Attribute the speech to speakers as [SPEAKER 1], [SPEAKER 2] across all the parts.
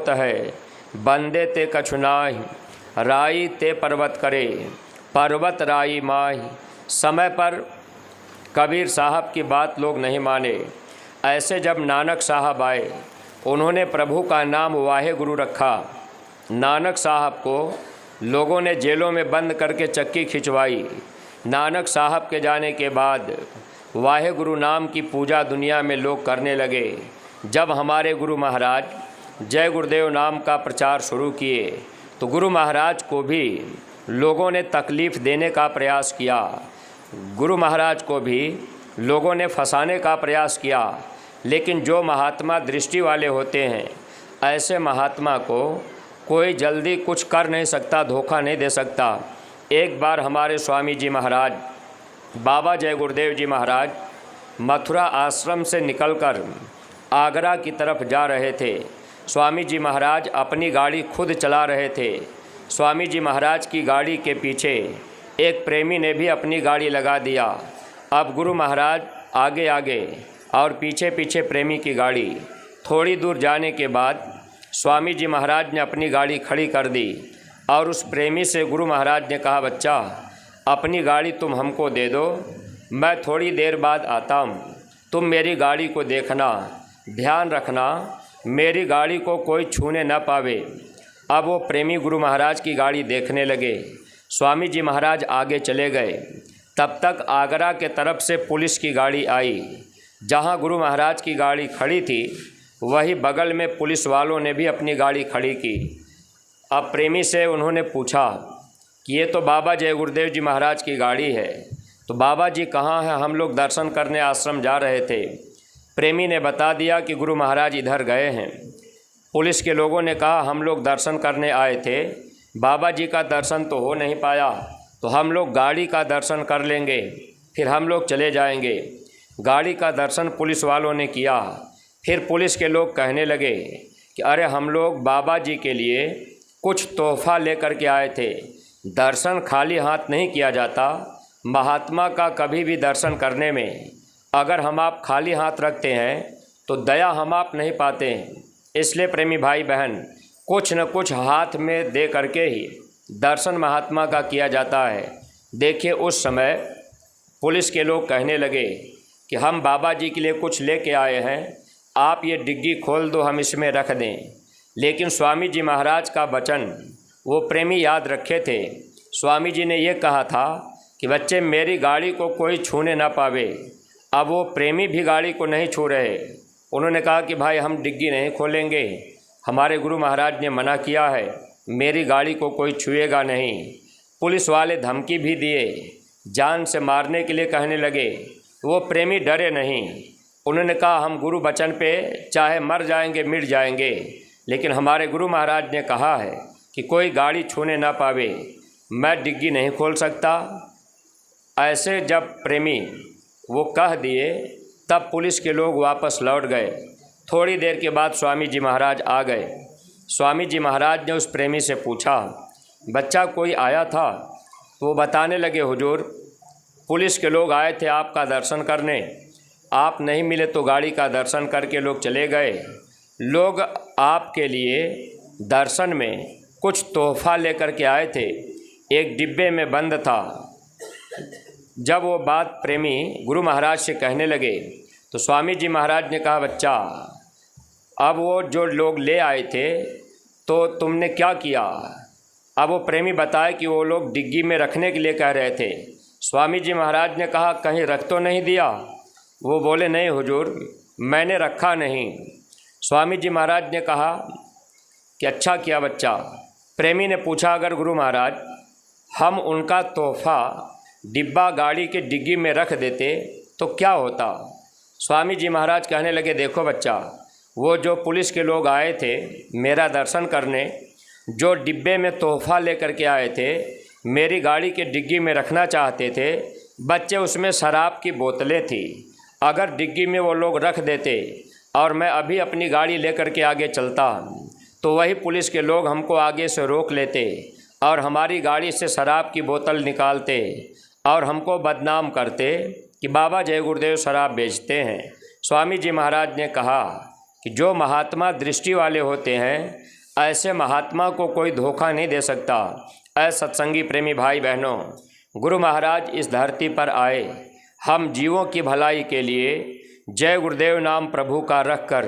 [SPEAKER 1] होत है, बंदे ते कछु नाही, राई ते पर्वत करे, पर्वत राई माही। समय पर कबीर साहब की बात लोग नहीं माने। ऐसे जब नानक साहब आए, उन्होंने प्रभु का नाम वाहे गुरु रखा। नानक साहब को लोगों ने जेलों में बंद करके चक्की खिंचवाई। नानक साहब के जाने के बाद वाहे गुरु नाम की पूजा दुनिया में लोग करने लगे। जब हमारे गुरु महाराज जय गुरुदेव नाम का प्रचार शुरू किए तो गुरु महाराज को भी लोगों ने तकलीफ़ देने का प्रयास किया। गुरु महाराज को भी लोगों ने फंसाने का प्रयास किया। लेकिन जो महात्मा दृष्टि वाले होते हैं, ऐसे महात्मा को कोई जल्दी कुछ कर नहीं सकता, धोखा नहीं दे सकता। एक बार हमारे स्वामी जी महाराज बाबा जय गुरुदेव जी महाराज मथुरा आश्रम से निकलकर आगरा की तरफ जा रहे थे। स्वामी जी महाराज अपनी गाड़ी खुद चला रहे थे। स्वामी जी महाराज की गाड़ी के पीछे एक प्रेमी ने भी अपनी गाड़ी लगा दिया। अब गुरु महाराज आगे आगे और पीछे पीछे प्रेमी की गाड़ी। थोड़ी दूर जाने के बाद स्वामी जी महाराज ने अपनी गाड़ी खड़ी कर दी और उस प्रेमी से गुरु महाराज ने कहा, बच्चा अपनी गाड़ी तुम हमको दे दो, मैं थोड़ी देर बाद आता हूँ, तुम मेरी गाड़ी को देखना, ध्यान रखना मेरी गाड़ी को कोई छूने न पावे। अब वो प्रेमी गुरु महाराज की गाड़ी देखने लगे। स्वामी जी महाराज आगे चले गए। तब तक आगरा के तरफ से पुलिस की गाड़ी आई। जहाँ गुरु महाराज की गाड़ी खड़ी थी वही बगल में पुलिस वालों ने भी अपनी गाड़ी खड़ी की। अब प्रेमी से उन्होंने पूछा कि ये तो बाबा जय गुरुदेव जी महाराज की गाड़ी है, तो बाबा जी कहाँ हैं? हम लोग दर्शन करने आश्रम जा रहे थे। प्रेमी ने बता दिया कि गुरु महाराज इधर गए हैं। पुलिस के लोगों ने कहा हम लोग दर्शन करने आए थे, बाबा जी का दर्शन तो हो नहीं पाया, तो हम लोग गाड़ी का दर्शन कर लेंगे, फिर हम लोग चले जाएंगे। गाड़ी का दर्शन पुलिस वालों ने किया। फिर पुलिस के लोग कहने लगे कि अरे हम लोग बाबा जी के लिए कुछ तोहफा लेकर के आए थे। दर्शन खाली हाथ नहीं किया जाता। महात्मा का कभी भी दर्शन करने में अगर हम आप खाली हाथ रखते हैं तो दया हम आप नहीं पाते हैं। इसलिए प्रेमी भाई बहन, कुछ न कुछ हाथ में दे करके ही दर्शन महात्मा का किया जाता है। देखिए उस समय पुलिस के लोग कहने लगे कि हम बाबा जी के लिए कुछ लेके आए हैं, आप ये डिग्गी खोल दो, हम इसमें रख दें। लेकिन स्वामी जी महाराज का वचन वो प्रेमी याद रखे थे। स्वामी जी ने ये कहा था कि बच्चे मेरी गाड़ी को कोई छूने ना पावे। अब वो प्रेमी भी गाड़ी को नहीं छू रहे। उन्होंने कहा कि भाई हम डिग्गी नहीं खोलेंगे, हमारे गुरु महाराज ने मना किया है, मेरी गाड़ी को कोई छुएगा नहीं। पुलिस वाले धमकी भी दिए, जान से मारने के लिए कहने लगे। वो प्रेमी डरे नहीं। उन्होंने कहा हम गुरु वचन पे चाहे मर जाएंगे मिट जाएंगे, लेकिन हमारे गुरु महाराज ने कहा है कि कोई गाड़ी छूने ना पावे, मैं डिग्गी नहीं खोल सकता। ऐसे जब प्रेमी वो कह दिए तब पुलिस के लोग वापस लौट गए। थोड़ी देर के बाद स्वामी जी महाराज आ गए। स्वामी जी महाराज ने उस प्रेमी से पूछा, बच्चा कोई आया था? तो वो बताने लगे, हुजूर पुलिस के लोग आए थे आपका दर्शन करने, आप नहीं मिले तो गाड़ी का दर्शन करके लोग चले गए। लोग आपके लिए दर्शन में कुछ तोहफा लेकर के आए थे, एक डिब्बे में बंद था। जब वो बात प्रेमी गुरु महाराज से कहने लगे तो स्वामी जी महाराज ने कहा, बच्चा अब वो जो लोग ले आए थे तो तुमने क्या किया? अब वो प्रेमी बताए कि वो लोग डिग्गी में रखने के लिए कह रहे थे। स्वामी जी महाराज ने कहा कहीं रख तो नहीं दिया? वो बोले नहीं हुजूर, मैंने रखा नहीं। स्वामी जी महाराज ने कहा कि अच्छा किया बच्चा। प्रेमी ने पूछा, अगर गुरु महाराज हम उनका तोहफा डिब्बा गाड़ी के डिग्गी में रख देते तो क्या होता? स्वामी जी महाराज कहने लगे, देखो बच्चा, वो जो पुलिस के लोग आए थे मेरा दर्शन करने, जो डिब्बे में तोहफा लेकर के आए थे, मेरी गाड़ी के डिग्गी में रखना चाहते थे। बच्चे उसमें शराब की बोतलें थी। अगर डिग्गी में वो लोग रख देते और मैं अभी अपनी गाड़ी लेकर के आगे चलता तो वही पुलिस के लोग हमको आगे से रोक लेते और हमारी गाड़ी से शराब की बोतल निकालते और हमको बदनाम करते कि बाबा जय गुरुदेव शराब बेचते हैं। स्वामी जी महाराज ने कहा कि जो महात्मा दृष्टि वाले होते हैं, ऐसे महात्मा को कोई धोखा नहीं दे सकता। सत्संगी प्रेमी भाई बहनों, गुरु महाराज इस धरती पर आए हम जीवों की भलाई के लिए। जय गुरुदेव नाम प्रभु का रख कर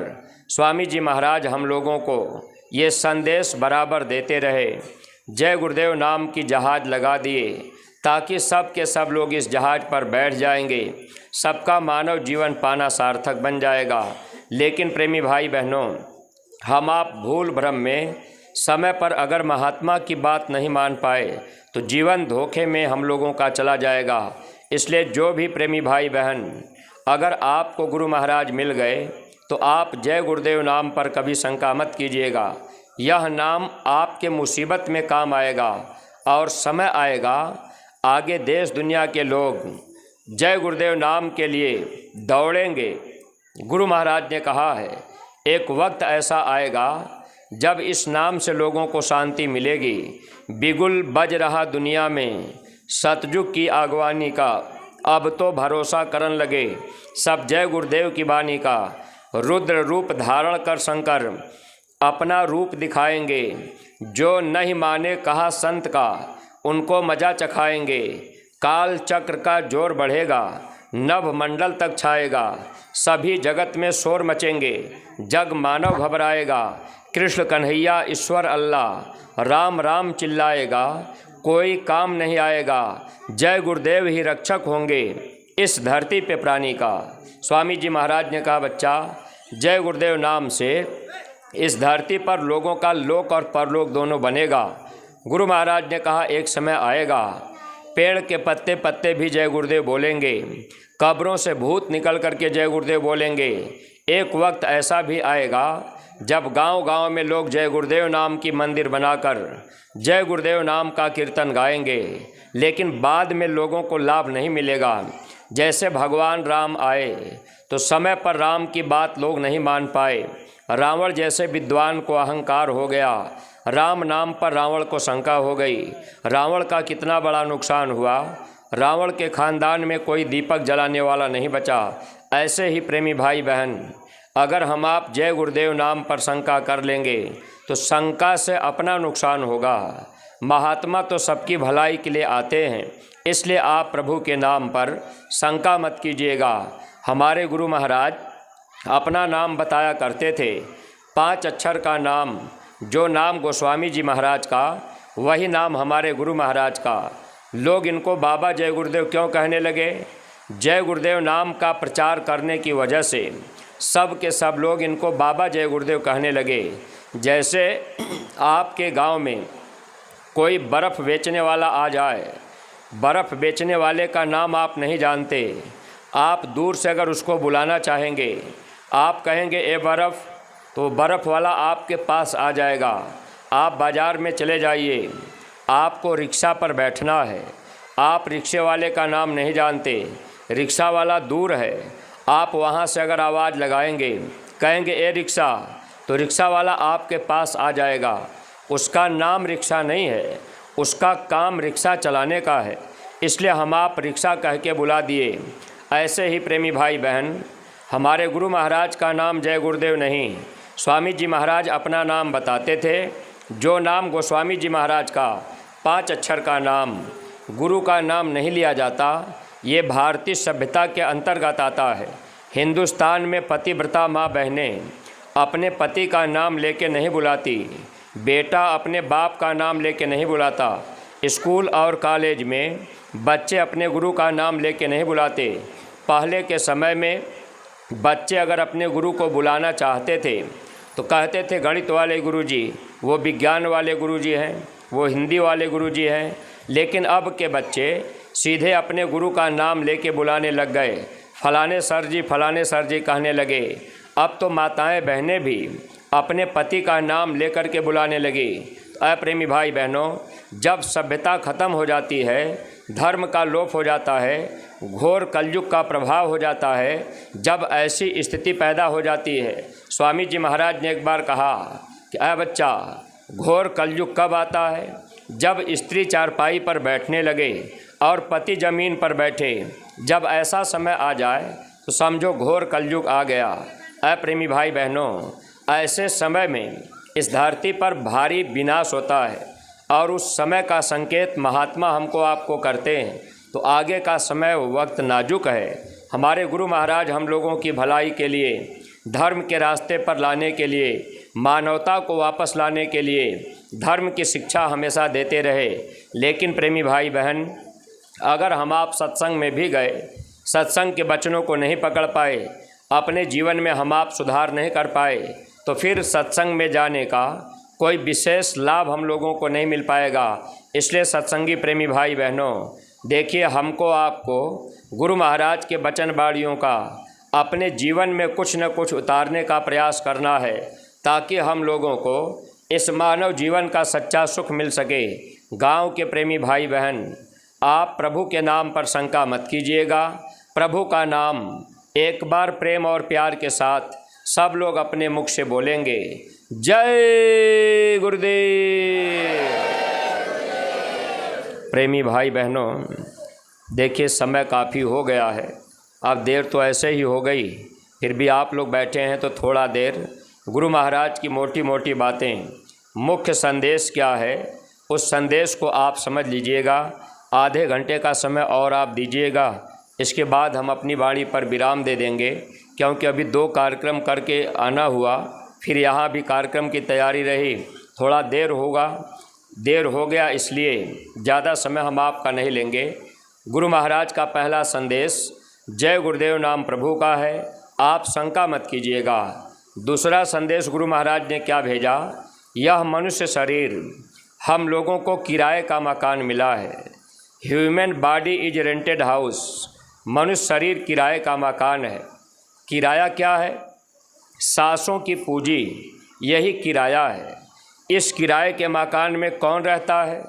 [SPEAKER 1] स्वामी जी महाराज हम लोगों को ये संदेश बराबर देते रहे। जय गुरुदेव नाम की जहाज़ लगा दिए ताकि सब के सब लोग इस जहाज़ पर बैठ जाएंगे, सबका मानव जीवन पाना सार्थक बन जाएगा। लेकिन प्रेमी भाई बहनों, हम आप भूल भ्रम में समय पर अगर महात्मा की बात नहीं मान पाए तो जीवन धोखे में हम लोगों का चला जाएगा। इसलिए जो भी प्रेमी भाई बहन अगर आपको गुरु महाराज मिल गए तो आप जय गुरुदेव नाम पर कभी शंका मत कीजिएगा। यह नाम आपके मुसीबत में काम आएगा और समय आएगा आगे देश दुनिया के लोग जय गुरुदेव नाम के लिए दौड़ेंगे। गुरु महाराज ने कहा है एक वक्त ऐसा आएगा जब इस नाम से लोगों को शांति मिलेगी। बिगुल बज रहा दुनिया में सतयुग की आगवानी का, अब तो भरोसा करन लगे सब जय गुरुदेव की बानी का। रुद्र रूप धारण कर शंकर अपना रूप दिखाएंगे, जो नहीं माने कहा संत का उनको मजा चखाएंगे। काल चक्र का जोर बढ़ेगा, नभ मंडल तक छाएगा, सभी जगत में शोर मचेंगे, जग मानव घबराएगा। कृष्ण कन्हैया ईश्वर अल्लाह राम राम चिल्लाएगा, कोई काम नहीं आएगा, जय गुरुदेव ही रक्षक होंगे इस धरती पे प्राणी का। स्वामी जी महाराज ने कहा बच्चा, जय गुरुदेव नाम से इस धरती पर लोगों का लोक और परलोक दोनों बनेगा। गुरु महाराज ने कहा एक समय आएगा पेड़ के पत्ते पत्ते भी जय गुरुदेव बोलेंगे, कब्रों से भूत निकल करके जय गुरुदेव बोलेंगे। एक वक्त ऐसा भी आएगा जब गांव-गांव में लोग जय गुरुदेव नाम की मंदिर बनाकर जय गुरुदेव नाम का कीर्तन गाएंगे, लेकिन बाद में लोगों को लाभ नहीं मिलेगा। जैसे भगवान राम आए तो समय पर राम की बात लोग नहीं मान पाए। रावण जैसे विद्वान को अहंकार हो गया, राम नाम पर रावण को शंका हो गई। रावण का कितना बड़ा नुकसान हुआ, रावण के खानदान में कोई दीपक जलाने वाला नहीं बचा। ऐसे ही प्रेमी भाई बहन, अगर हम आप जय गुरुदेव नाम पर शंका कर लेंगे तो शंका से अपना नुकसान होगा। महात्मा तो सबकी भलाई के लिए आते हैं, इसलिए आप प्रभु के नाम पर शंका मत कीजिएगा। हमारे गुरु महाराज अपना नाम बताया करते थे, 5 अक्षर का नाम, जो नाम गोस्वामी जी महाराज का वही नाम हमारे गुरु महाराज का। लोग इनको बाबा जय गुरुदेव क्यों कहने लगे? जय गुरुदेव नाम का प्रचार करने की वजह से सब के सब लोग इनको बाबा जय गुरुदेव कहने लगे। जैसे आपके गांव में कोई बर्फ़ बेचने वाला आ जाए, बर्फ़ बेचने वाले का नाम आप नहीं जानते, आप दूर से अगर उसको बुलाना चाहेंगे, आप कहेंगे ए बर्फ़, तो बर्फ़ वाला आपके पास आ जाएगा। आप बाज़ार में चले जाइए, आपको रिक्शा पर बैठना है, आप रिक्शे वाले का नाम नहीं जानते, रिक्शा वाला दूर है, आप वहाँ से अगर आवाज़ लगाएंगे, कहेंगे ए रिक्शा, तो रिक्शा वाला आपके पास आ जाएगा। उसका नाम रिक्शा नहीं है, उसका काम रिक्शा चलाने का है, इसलिए हम आप रिक्शा कह के बुला दिए। ऐसे ही प्रेमी भाई बहन, हमारे गुरु महाराज का नाम जय गुरुदेव नहीं, स्वामी जी महाराज अपना नाम बताते थे, जो नाम गोस्वामी जी महाराज का 5 अक्षर का नाम, गुरु का नाम नहीं लिया जाता। ये भारतीय सभ्यता के अंतर्गत आता है। हिंदुस्तान में पतिव्रता माँ बहनें अपने पति का नाम लेके नहीं बुलाती, बेटा अपने बाप का नाम लेके नहीं बुलाता, स्कूल और कॉलेज में बच्चे अपने गुरु का नाम लेके नहीं बुलाते। पहले के समय में बच्चे अगर अपने गुरु को बुलाना चाहते थे तो कहते थे गणित वाले गुरुजी, वो विज्ञान वाले गुरुजी हैं, वो हिंदी वाले गुरुजी हैं। लेकिन अब के बच्चे सीधे अपने गुरु का नाम लेके बुलाने लग गए, फलाने सर जी कहने लगे। अब तो माताएं बहनें भी अपने पति का नाम लेकर के बुलाने लगी। प्रेमी भाई बहनों, जब सभ्यता ख़त्म हो जाती है, धर्म का लोप हो जाता है, घोर कलयुग का प्रभाव हो जाता है, जब ऐसी स्थिति पैदा हो जाती है, स्वामी जी महाराज ने एक बार कहा कि बच्चा, घोर कलयुग कब आता है? जब स्त्री चारपाई पर बैठने लगे और पति ज़मीन पर बैठे। जब ऐसा समय आ जाए तो समझो घोर कलयुग आ गया। अप्रेमी भाई बहनों, ऐसे समय में इस धरती पर भारी विनाश होता है और उस समय का संकेत महात्मा हमको आपको करते हैं। तो आगे का समय वक्त नाजुक है। हमारे गुरु महाराज हम लोगों की भलाई के लिए, धर्म के रास्ते पर लाने के लिए, मानवता को वापस लाने के लिए धर्म की शिक्षा हमेशा देते रहे। लेकिन प्रेमी भाई बहन, अगर हम आप सत्संग में भी गए, सत्संग के वचनों को नहीं पकड़ पाए, अपने जीवन में हम आप सुधार नहीं कर पाए, तो फिर सत्संग में जाने का कोई विशेष लाभ हम लोगों को नहीं मिल पाएगा। इसलिए सत्संगी प्रेमी भाई बहनों, देखिए, हमको आपको गुरु महाराज के वचन वाणियों का अपने जीवन में कुछ न कुछ उतारने का प्रयास करना है, ताकि हम लोगों को इस मानव जीवन का सच्चा सुख मिल सके। गांव के प्रेमी भाई बहन, आप प्रभु के नाम पर शंका मत कीजिएगा। प्रभु का नाम एक बार प्रेम और प्यार के साथ सब लोग अपने मुख से बोलेंगे, जय गुरुदेव। प्रेमी भाई बहनों, देखिए, समय काफ़ी हो गया है। अब देर तो ऐसे ही हो गई, फिर भी आप लोग बैठे हैं तो थोड़ा देर गुरु महाराज की मोटी मोटी बातें, मुख्य संदेश क्या है, उस संदेश को आप समझ लीजिएगा। आधे घंटे का समय और आप दीजिएगा, इसके बाद हम अपनी वाणी पर विराम दे देंगे, क्योंकि अभी 2 कार्यक्रम करके आना हुआ, फिर यहाँ भी कार्यक्रम की तैयारी रही, थोड़ा देर हो गया, इसलिए ज़्यादा समय हम आपका नहीं लेंगे। गुरु महाराज का पहला संदेश जय गुरुदेव नाम प्रभु का है, आप शंका मत कीजिएगा। दूसरा संदेश गुरु महाराज ने क्या भेजा, यह मनुष्य शरीर हम लोगों को किराए का मकान मिला है। Human body is rented house. मनुष्य शरीर किराए का मकान है। किराया क्या है? सांसों की पूंजी, यही किराया है। इस किराए के मकान में कौन रहता है?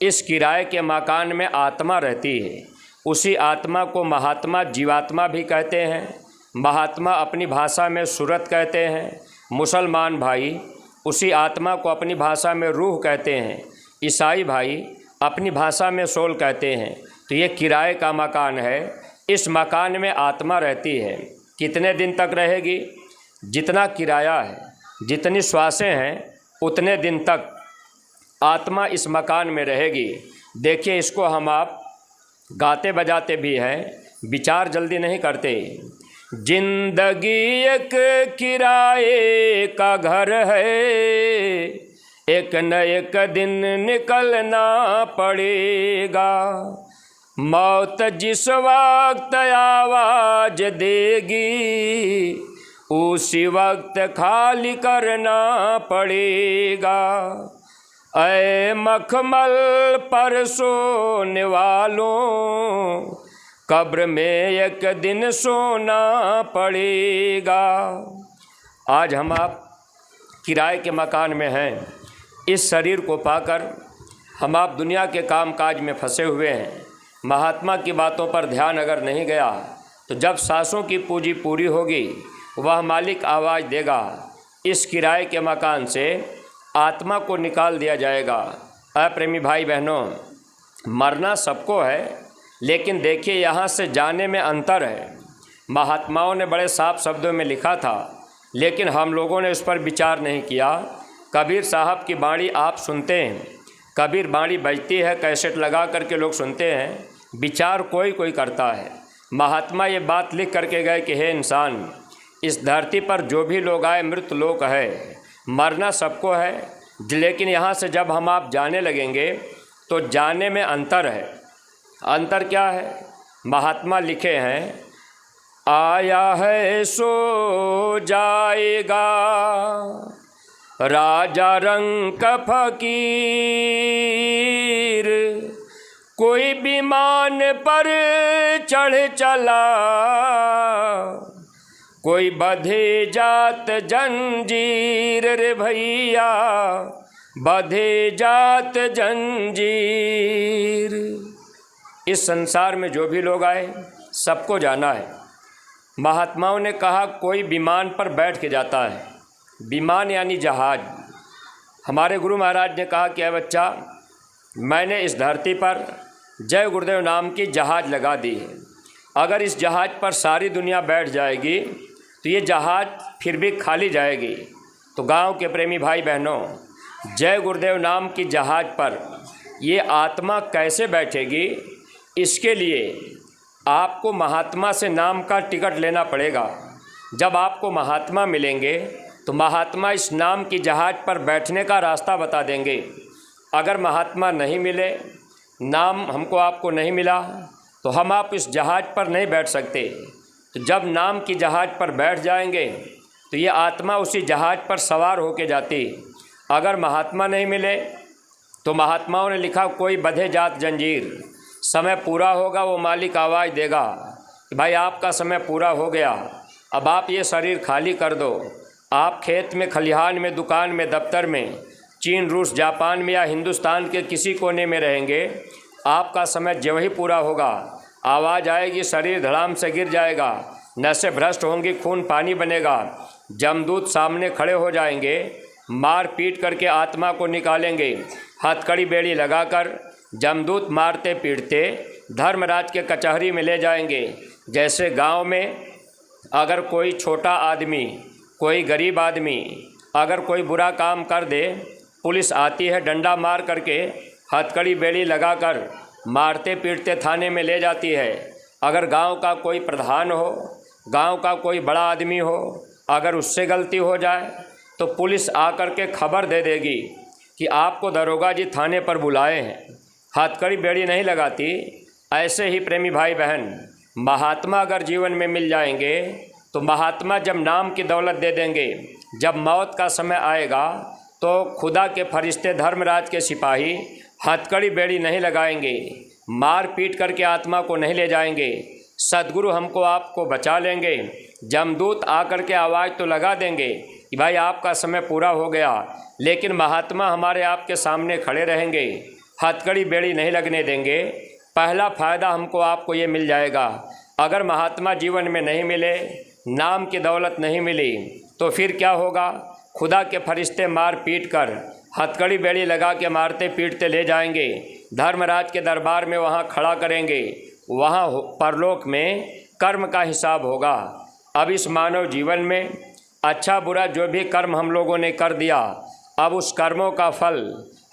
[SPEAKER 1] इस किराए के मकान में आत्मा रहती है। उसी आत्मा को महात्मा जीवात्मा भी कहते हैं। महात्मा अपनी भाषा में सूरत कहते हैं। मुसलमान भाई उसी आत्मा को अपनी भाषा में रूह कहते हैं। ईसाई भाई अपनी भाषा में सोल कहते हैं। तो ये किराए का मकान है। इस मकान में आत्मा रहती है। कितने दिन तक रहेगी? जितना किराया है, जितनी श्वासें हैं, उतने दिन तक आत्मा इस मकान में रहेगी। देखिए, इसको हम आप गाते बजाते भी हैं, विचार जल्दी नहीं करते। जिंदगी एक किराए का घर है, एक न एक दिन निकलना पड़ेगा। मौत जिस वक्त आवाज देगी, उसी वक्त खाली करना पड़ेगा। ऐ मखमल पर सोने वालों, कब्र में एक दिन सोना पड़ेगा। आज हम आप किराए के मकान में हैं। इस शरीर को पाकर हम आप दुनिया के कामकाज में फंसे हुए हैं। महात्मा की बातों पर ध्यान अगर नहीं गया, तो जब सांसों की पूंजी पूरी होगी, वह मालिक आवाज़ देगा, इस किराए के मकान से आत्मा को निकाल दिया जाएगा। अप्रेमी भाई बहनों, मरना सबको है, लेकिन देखिए, यहाँ से जाने में अंतर है। महात्माओं ने बड़े साफ शब्दों में लिखा था, लेकिन हम लोगों ने उस पर विचार नहीं किया। कबीर साहब की बाणी आप सुनते हैं, कबीर बाणी बजती है, कैसेट लगा करके लोग सुनते हैं, विचार कोई कोई करता है। महात्मा ये बात लिख करके गए कि हे इंसान, इस धरती पर जो भी लोग आए मृत लोक है, मरना सबको है, लेकिन यहाँ से जब हम आप जाने लगेंगे तो जाने में अंतर है। अंतर क्या है? महात्मा लिखे हैं, आया है सो जाएगा, राजा रंग फकीर। कोई विमान पर चढ़ चला, कोई बधे जात जंजीर। रे भैया, बधे जात जंजीर। इस संसार में जो भी लोग आए, सबको जाना है। महात्माओं ने कहा, कोई विमान पर बैठ के जाता है। विमान यानी जहाज। हमारे गुरु महाराज ने कहा कि अरे बच्चा, मैंने इस धरती पर जय गुरुदेव नाम की जहाज लगा दी है। अगर इस जहाज पर सारी दुनिया बैठ जाएगी तो ये जहाज़ फिर भी खाली जाएगी। तो गांव के प्रेमी भाई बहनों, जय गुरुदेव नाम की जहाज़ पर ये आत्मा कैसे बैठेगी, इसके लिए आपको महात्मा से नाम का टिकट लेना पड़ेगा। जब आपको महात्मा मिलेंगे तो महात्मा इस नाम की जहाज़ पर बैठने का रास्ता बता देंगे। अगर महात्मा नहीं मिले, नाम हमको आपको नहीं मिला, तो हम आप इस जहाज़ पर नहीं बैठ सकते। तो जब नाम की जहाज़ पर बैठ जाएंगे तो ये आत्मा उसी जहाज़ पर सवार होके जाती। अगर महात्मा नहीं मिले तो महात्माओं ने लिखा, कोई बंधे जात जंजीर, समय पूरा होगा वो मालिक आवाज़ देगा कि भाई आपका समय पूरा हो गया, अब आप ये शरीर खाली कर दो। आप खेत में, खलिहान में, दुकान में, दफ्तर में, चीन, रूस, जापान में या हिंदुस्तान के किसी कोने में रहेंगे, आपका समय जो ही पूरा होगा, आवाज़ आएगी, शरीर धड़ाम से गिर जाएगा, नसें भ्रष्ट होंगी, खून पानी बनेगा। जमदूत सामने खड़े हो जाएंगे, मार पीट करके आत्मा को निकालेंगे। हथकड़ी बेड़ी लगाकर जमदूत मारते पीटते धर्मराज के कचहरी में ले जाएंगे। जैसे गांव में अगर कोई छोटा आदमी, कोई गरीब आदमी अगर कोई बुरा काम कर दे, पुलिस आती है, डंडा मार करके हथकड़ी बेड़ी लगाकर मारते पीटते थाने में ले जाती है। अगर गांव का कोई प्रधान हो, गांव का कोई बड़ा आदमी हो, अगर उससे गलती हो जाए तो पुलिस आकर के खबर दे देगी कि आपको दरोगा जी थाने पर बुलाए हैं। हथकड़ी बेड़ी नहीं लगाती। ऐसे ही प्रेमी भाई बहन, महात्मा अगर जीवन में मिल जाएंगे तो महात्मा जब नाम की दौलत दे देंगे, जब मौत का समय आएगा तो खुदा के फरिश्ते, धर्मराज के सिपाही हथकड़ी बेड़ी नहीं लगाएंगे, मार पीट करके आत्मा को नहीं ले जाएंगे। सद्गुरु हमको आपको बचा लेंगे। जमदूत आकर के आवाज़ तो लगा देंगे कि भाई आपका समय पूरा हो गया, लेकिन महात्मा हमारे आपके सामने खड़े रहेंगे, हथकड़ी बेड़ी नहीं लगने देंगे। पहला फ़ायदा हमको आपको ये मिल जाएगा। अगर महात्मा जीवन में नहीं मिले, नाम की दौलत नहीं मिली, तो फिर क्या होगा? खुदा के फरिश्ते मार पीट कर, हथकड़ी बेड़ी लगा के मारते पीटते ले जाएंगे, धर्मराज के दरबार में वहाँ खड़ा करेंगे। वहाँ परलोक में कर्म का हिसाब होगा। अब इस मानव जीवन में अच्छा बुरा जो भी कर्म हम लोगों ने कर दिया, अब उस कर्मों का फल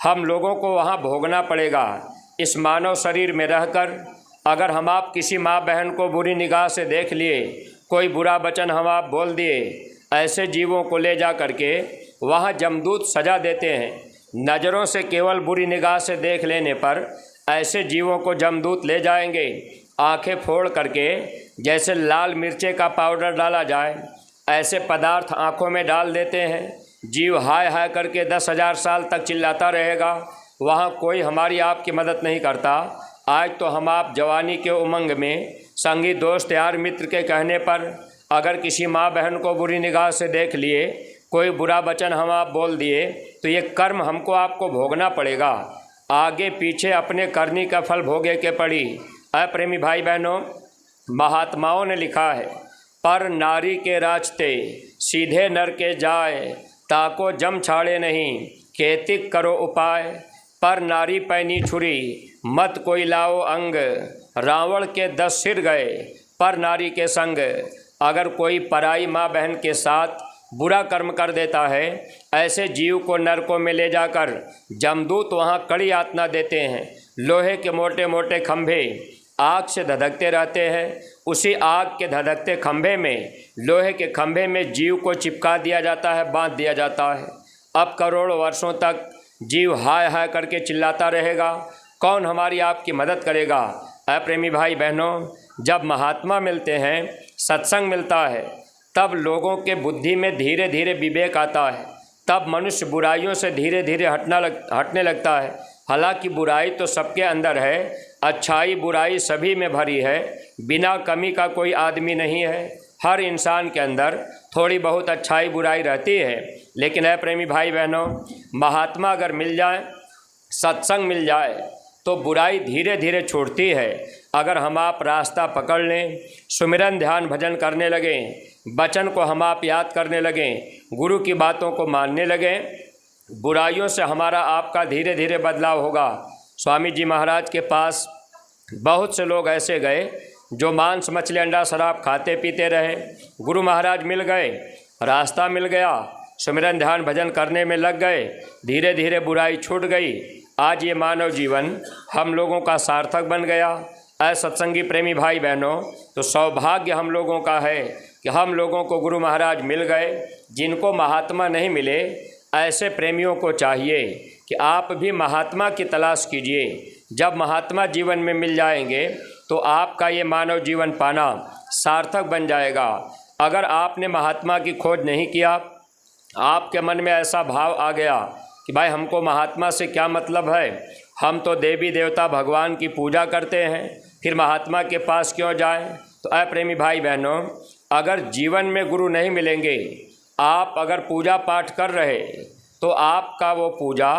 [SPEAKER 1] हम लोगों को वहाँ भोगना पड़ेगा। इस मानव शरीर में रहकर अगर हम आप किसी माँ बहन को बुरी निगाह से देख लिए, कोई बुरा वचन हम आप बोल दिए, ऐसे जीवों को ले जा करके वहाँ जमदूत सजा देते हैं। नज़रों से केवल बुरी निगाह से देख लेने पर ऐसे जीवों को जमदूत ले जाएंगे। आंखें फोड़ करके जैसे लाल मिर्चे का पाउडर डाला जाए, ऐसे पदार्थ आँखों में डाल देते हैं। जीव हाय हाय करके 10,000 साल तक चिल्लाता रहेगा। वहाँ कोई हमारी आपकी मदद नहीं करता। आज तो हम आप जवानी के उमंग में संगी दोस्त यार मित्र के कहने पर अगर किसी माँ बहन को बुरी निगाह से देख लिए, कोई बुरा वचन हम आप बोल दिए, तो ये कर्म हमको आपको भोगना पड़ेगा। आगे पीछे अपने करनी का फल भोगे के पड़ी। प्रेमी भाई बहनों, महात्माओं ने लिखा है, पर नारी के रास्ते सीधे नर के जाए, ताको जम छाड़े नहीं, केतिक करो उपाय। पर नारी पैनी छुरी, मत कोई लाओ अंग, रावण के 10 सिर गए, पर नारी के संग। अगर कोई पराई माँ बहन के साथ बुरा कर्म कर देता है, ऐसे जीव को नरकों में ले जाकर जमदूत वहाँ कड़ी यातना देते हैं। लोहे के मोटे मोटे खंभे आग से धधकते रहते हैं। उसी आग के धधकते खंभे में, लोहे के खंभे में जीव को चिपका दिया जाता है, बांध दिया जाता है। अब करोड़ों वर्षों तक जीव हाय हाय करके चिल्लाता रहेगा। कौन हमारी आपकी मदद करेगा? प्रेमी भाई बहनों, जब महात्मा मिलते हैं, सत्संग मिलता है, तब लोगों के बुद्धि में धीरे धीरे विवेक आता है। तब मनुष्य बुराइयों से धीरे धीरे हटने लगता है। हालांकि बुराई तो सबके अंदर है, अच्छाई बुराई सभी में भरी है, बिना कमी का कोई आदमी नहीं है। हर इंसान के अंदर थोड़ी बहुत अच्छाई बुराई रहती है। लेकिन है प्रेमी भाई बहनों, महात्मा अगर मिल जाए, सत्संग मिल जाए, तो बुराई धीरे धीरे छूटती है। अगर हम आप रास्ता पकड़ लें, सुमिरन ध्यान भजन करने लगें, वचन को हम आप याद करने लगें, गुरु की बातों को मानने लगें, बुराइयों से हमारा आपका धीरे धीरे बदलाव होगा। स्वामी जी महाराज के पास बहुत से लोग ऐसे गए जो मांस मछली अंडा शराब खाते पीते रहे। गुरु महाराज मिल गए, रास्ता मिल गया, सुमिरन ध्यान भजन करने में लग गए, धीरे धीरे बुराई छूट गई। आज ये मानव जीवन हम लोगों का सार्थक बन गया। ऐसे सत्संगी प्रेमी भाई बहनों, तो सौभाग्य हम लोगों का है कि हम लोगों को गुरु महाराज मिल गए। जिनको महात्मा नहीं मिले, ऐसे प्रेमियों को चाहिए कि आप भी महात्मा की तलाश कीजिए। जब महात्मा जीवन में मिल जाएंगे तो आपका ये मानव जीवन पाना सार्थक बन जाएगा। अगर आपने महात्मा की खोज नहीं किया, आपके मन में ऐसा भाव आ गया कि भाई हमको महात्मा से क्या मतलब है, हम तो देवी देवता भगवान की पूजा करते हैं, फिर महात्मा के पास क्यों जाएं। तो प्रेमी भाई बहनों, अगर जीवन में गुरु नहीं मिलेंगे, आप अगर पूजा पाठ कर रहे तो आपका वो पूजा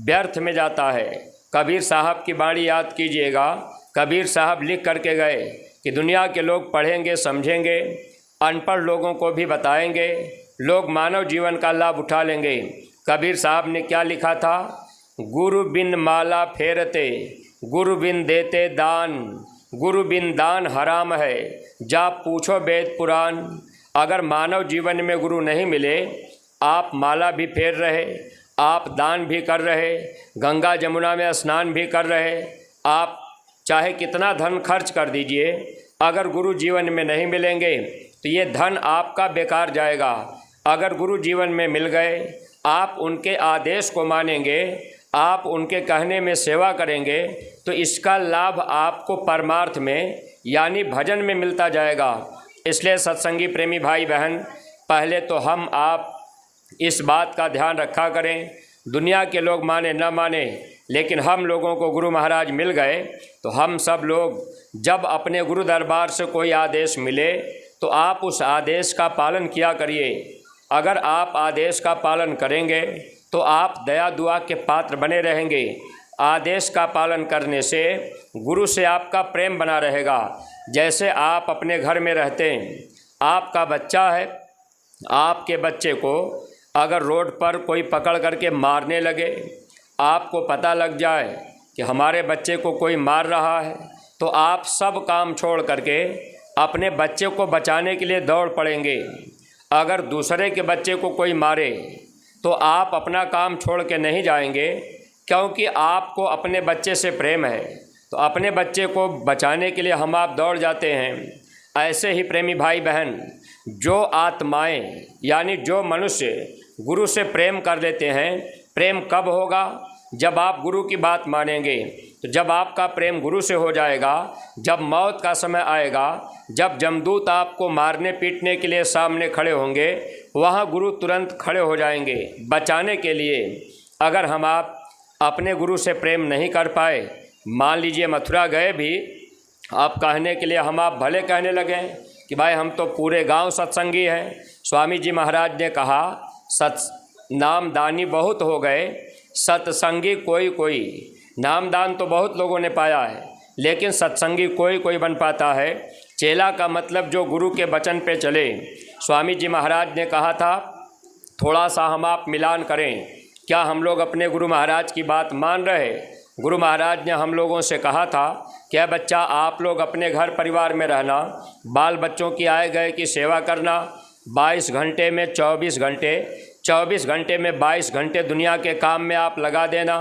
[SPEAKER 1] व्यर्थ में जाता है। कबीर साहब की बाणी याद कीजिएगा। कबीर साहब लिख करके गए कि दुनिया के लोग पढ़ेंगे, समझेंगे, अनपढ़ लोगों को भी बताएंगे, लोग मानव जीवन का लाभ उठा लेंगे। कबीर साहब ने क्या लिखा था? गुरु बिन माला फेरते, गुरु बिन देते दान, गुरु बिन दान हराम है, जा पूछो वेद पुराण। अगर मानव जीवन में गुरु नहीं मिले, आप माला भी फेर रहे, आप दान भी कर रहे, गंगा जमुना में स्नान भी कर रहे, आप चाहे कितना धन खर्च कर दीजिए, अगर गुरु जीवन में नहीं मिलेंगे तो ये धन आपका बेकार जाएगा। अगर गुरु जीवन में मिल गए, आप उनके आदेश को मानेंगे, आप उनके कहने में सेवा करेंगे, तो इसका लाभ आपको परमार्थ में यानी भजन में मिलता जाएगा। इसलिए सत्संगी प्रेमी भाई बहन, पहले तो हम आप इस बात का ध्यान रखा करें। दुनिया के लोग माने न माने, लेकिन हम लोगों को गुरु महाराज मिल गए तो हम सब लोग जब अपने गुरु दरबार से कोई आदेश मिले तो आप उस आदेश का पालन किया करिए। अगर आप आदेश का पालन करेंगे तो आप दया दुआ के पात्र बने रहेंगे। आदेश का पालन करने से गुरु से आपका प्रेम बना रहेगा। जैसे आप अपने घर में रहते हैं, आपका बच्चा है, आपके बच्चे को अगर रोड पर कोई पकड़ करके मारने लगे, आपको पता लग जाए कि हमारे बच्चे को कोई मार रहा है, तो आप सब काम छोड़ करके अपने बच्चे को बचाने के लिए दौड़ पड़ेंगे। अगर दूसरे के बच्चे को कोई मारे तो आप अपना काम छोड़ के नहीं जाएंगे, क्योंकि आपको अपने बच्चे से प्रेम है, तो अपने बच्चे को बचाने के लिए हम आप दौड़ जाते हैं। ऐसे ही प्रेमी भाई बहन, जो आत्माएं यानी जो मनुष्य गुरु से प्रेम कर लेते हैं, प्रेम कब होगा? जब आप गुरु की बात मानेंगे। तो जब आपका प्रेम गुरु से हो जाएगा, जब मौत का समय आएगा, जब जमदूत आपको मारने पीटने के लिए सामने खड़े होंगे, वहाँ गुरु तुरंत खड़े हो जाएंगे बचाने के लिए। अगर हम आप अपने गुरु से प्रेम नहीं कर पाए, मान लीजिए मथुरा गए भी, आप कहने के लिए हम आप भले कहने लगे कि भाई हम तो पूरे गांव सत्संगी हैं। स्वामी जी महाराज ने कहा, नामदानी बहुत हो गए, सत्संगी कोई कोई। नामदान तो बहुत लोगों ने पाया है, लेकिन सत्संगी कोई कोई बन पाता है। चेला का मतलब जो गुरु के वचन पे चले। स्वामी जी महाराज ने कहा था, थोड़ा सा हम आप मिलान करें, क्या हम लोग अपने गुरु महाराज की बात मान रहे? गुरु महाराज ने हम लोगों से कहा था, क्या बच्चा आप लोग अपने घर परिवार में रहना, बाल बच्चों की आए गए की सेवा करना, 22 घंटे में 24 घंटे, 24 घंटे में 22 घंटे दुनिया के काम में आप लगा देना।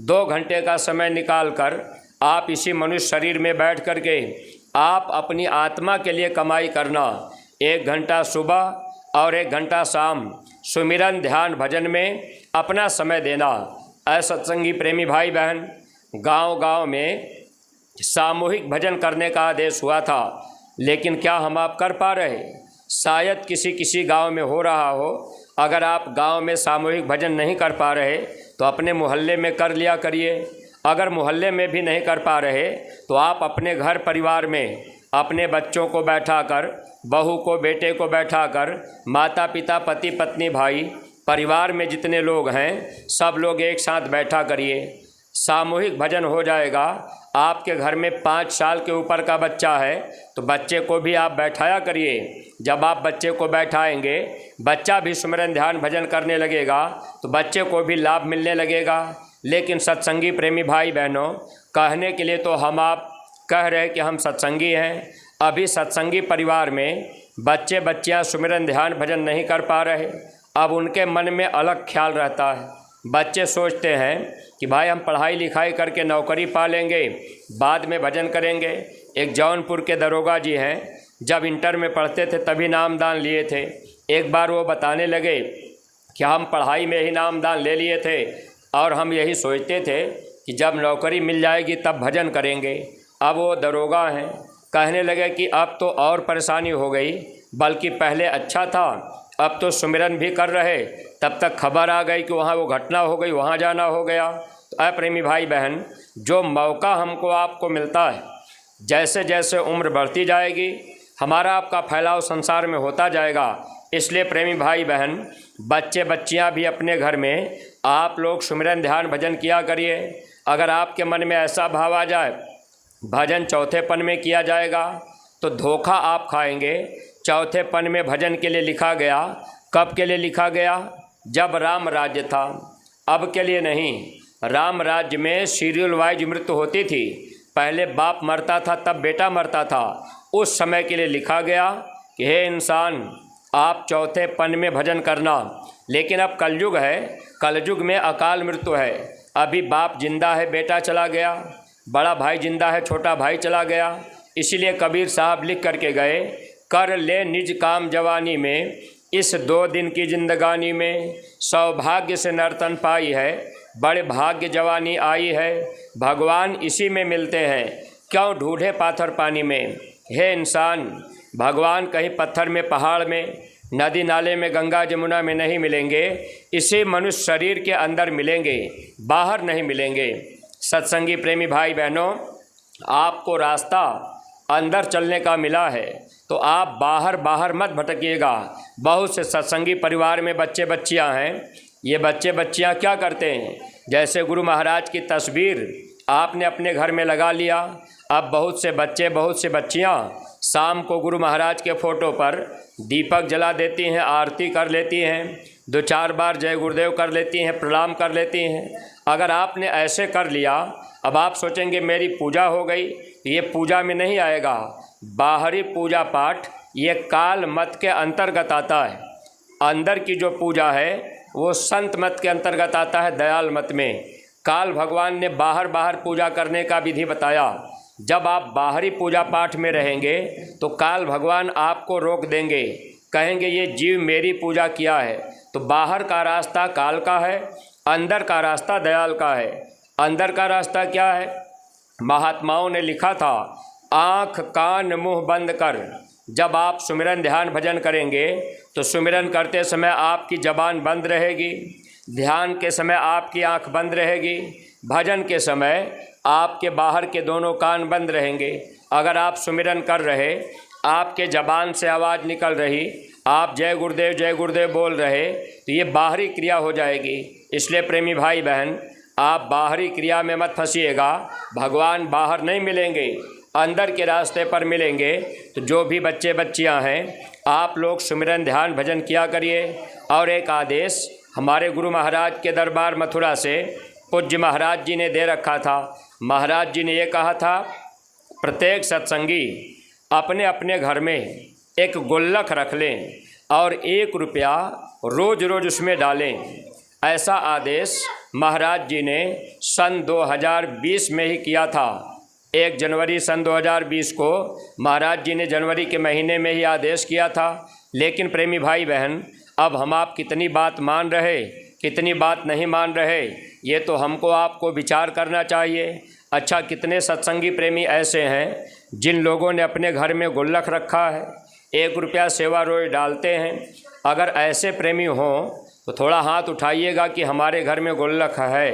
[SPEAKER 1] 2 घंटे का समय निकाल कर आप इसी मनुष्य शरीर में बैठ कर के आप अपनी आत्मा के लिए कमाई करना। 1 घंटा सुबह और 1 घंटा शाम सुमिरन ध्यान भजन में अपना समय देना। ऐसे सत्संगी प्रेमी भाई बहन, गांव-गांव में सामूहिक भजन करने का आदेश हुआ था, लेकिन क्या हम आप कर पा रहे? शायद किसी गांव में हो रहा हो। अगर आप गांव में सामूहिक भजन नहीं कर पा रहे तो अपने मोहल्ले में कर लिया करिए। अगर मोहल्ले में भी नहीं कर पा रहे तो आप अपने घर परिवार में अपने बच्चों को बैठाकर, बहू को बेटे को बैठाकर, माता पिता पति पत्नी भाई परिवार में जितने लोग हैं सब लोग एक साथ बैठा करिए। सामूहिक भजन हो जाएगा। आपके घर में 5 साल के ऊपर का बच्चा है तो बच्चे को भी आप बैठाया करिए। जब आप बच्चे को बैठाएंगे, बच्चा भी सुमिरन ध्यान भजन करने लगेगा तो बच्चे को भी लाभ मिलने लगेगा। लेकिन सत्संगी प्रेमी भाई बहनों, कहने के लिए तो हम आप कह रहे कि हम सत्संगी हैं। अभी सत्संगी परिवार में बच्चे बच्चियां सुमिरन ध्यान भजन नहीं कर पा रहे। अब उनके मन में अलग ख्याल रहता है। बच्चे सोचते हैं कि भाई हम पढ़ाई लिखाई करके नौकरी पा लेंगे, बाद में भजन करेंगे। एक जौनपुर के दरोगा जी हैं, जब इंटर में पढ़ते थे तभी नामदान लिए थे। एक बार वो बताने लगे कि हम पढ़ाई में ही नामदान ले लिए थे और हम यही सोचते थे कि जब नौकरी मिल जाएगी तब भजन करेंगे। अब वो दरोगा हैं, कहने लगे कि अब तो और परेशानी हो गई, बल्कि पहले अच्छा था, अब तो सुमिरन भी कर रहे, तब तक खबर आ गई कि वहाँ वो घटना हो गई, वहाँ जाना हो गया। तो अप्रेमी भाई बहन, जो मौका हमको आपको मिलता है, जैसे जैसे उम्र बढ़ती जाएगी हमारा आपका फैलाव संसार में होता जाएगा। इसलिए प्रेमी भाई बहन, बच्चे बच्चियां भी अपने घर में आप लोग सुमिरन ध्यान भजन किया करिए। अगर आपके मन में ऐसा भाव आ जाए भजन चौथेपन में किया जाएगा तो धोखा आप खाएंगे। चौथेपन में भजन के लिए लिखा गया, कब के लिए लिखा गया? जब राम राज्य था, अब के लिए नहीं। राम राज्य में सीरियल वाइज मृत्यु होती थी, पहले बाप मरता था तब बेटा मरता था। उस समय के लिए लिखा गया कि हे इंसान, आप चौथेपन में भजन करना। लेकिन अब कलयुग है, कलयुग में अकाल मृत्यु है। अभी बाप जिंदा है, बेटा चला गया, बड़ा भाई जिंदा है, छोटा भाई चला गया। इसीलिए कबीर साहब लिख करके गए, कर ले निज काम जवानी में, इस 2 दिन की जिंदगानी में, सौभाग्य से नर्तन पाई है, बड़े भाग्य जवानी आई है, भगवान इसी में मिलते हैं, क्यों ढूंढे पाथर पानी में। हे इंसान, भगवान कहीं पत्थर में, पहाड़ में, नदी नाले में, गंगा जमुना में नहीं मिलेंगे, इसी मनुष्य शरीर के अंदर मिलेंगे, बाहर नहीं मिलेंगे। सत्संगी प्रेमी भाई बहनों, आपको रास्ता अंदर चलने का मिला है तो आप बाहर मत भटकिएगा। बहुत से सत्संगी परिवार में बच्चे बच्चियां हैं, ये बच्चे बच्चियां क्या करते हैं, जैसे गुरु महाराज की तस्वीर आपने अपने घर में लगा लिया। अब बहुत से बच्चे, बहुत से बच्चियां शाम को गुरु महाराज के फ़ोटो पर दीपक जला देती हैं, आरती कर लेती हैं, 2-4 बार जय गुरुदेव कर लेती हैं, प्रणाम कर लेती हैं। अगर आपने ऐसे कर लिया, अब आप सोचेंगे मेरी पूजा हो गई, ये पूजा में नहीं आएगा। बाहरी पूजा पाठ ये काल मत के अंतर्गत आता है। अंदर की जो पूजा है वो संत मत के अंतर्गत आता है, दयाल मत में। काल भगवान ने बाहर पूजा करने का विधि बताया। जब आप बाहरी पूजा पाठ में रहेंगे तो काल भगवान आपको रोक देंगे, कहेंगे ये जीव मेरी पूजा किया है। तो बाहर का रास्ता काल का है, अंदर का रास्ता दयाल का है। अंदर का रास्ता क्या है? महात्माओं ने लिखा था, आँख कान मुंह बंद कर। जब आप सुमिरन ध्यान भजन करेंगे तो सुमिरन करते समय आपकी ज़बान बंद रहेगी, ध्यान के समय आपकी आँख बंद रहेगी, भजन के समय आपके बाहर के दोनों कान बंद रहेंगे। अगर आप सुमिरन कर रहे, आपके ज़बान से आवाज़ निकल रही, आप जय गुरुदेव बोल रहे, तो ये बाहरी क्रिया हो जाएगी। इसलिए प्रेमी भाई बहन, आप बाहरी क्रिया में मत फंसिएगा। भगवान बाहर नहीं मिलेंगे, अंदर के रास्ते पर मिलेंगे। तो जो भी बच्चे बच्चियां हैं, आप लोग सुमिरन ध्यान भजन किया करिए। और एक आदेश हमारे गुरु महाराज के दरबार मथुरा से पूज्य महाराज जी ने दे रखा था। महाराज जी ने ये कहा था, प्रत्येक सत्संगी अपने अपने घर में एक गुल्लक रख लें और 1 रुपया रोज़ उसमें डालें। ऐसा आदेश महाराज जी ने सन 2020 में ही किया था। 1 जनवरी सन 2020 को महाराज जी ने जनवरी के महीने में ही आदेश किया था। लेकिन प्रेमी भाई बहन, अब हम आप कितनी बात मान रहे, कितनी बात नहीं मान रहे, ये तो हमको आपको विचार करना चाहिए। अच्छा, कितने सत्संगी प्रेमी ऐसे हैं जिन लोगों ने अपने घर में गुल्लक रखा है, 1 रुपया सेवा रोज़ डालते हैं। अगर ऐसे प्रेमी हों तो थोड़ा हाथ उठाइएगा कि हमारे घर में गुल्लक है।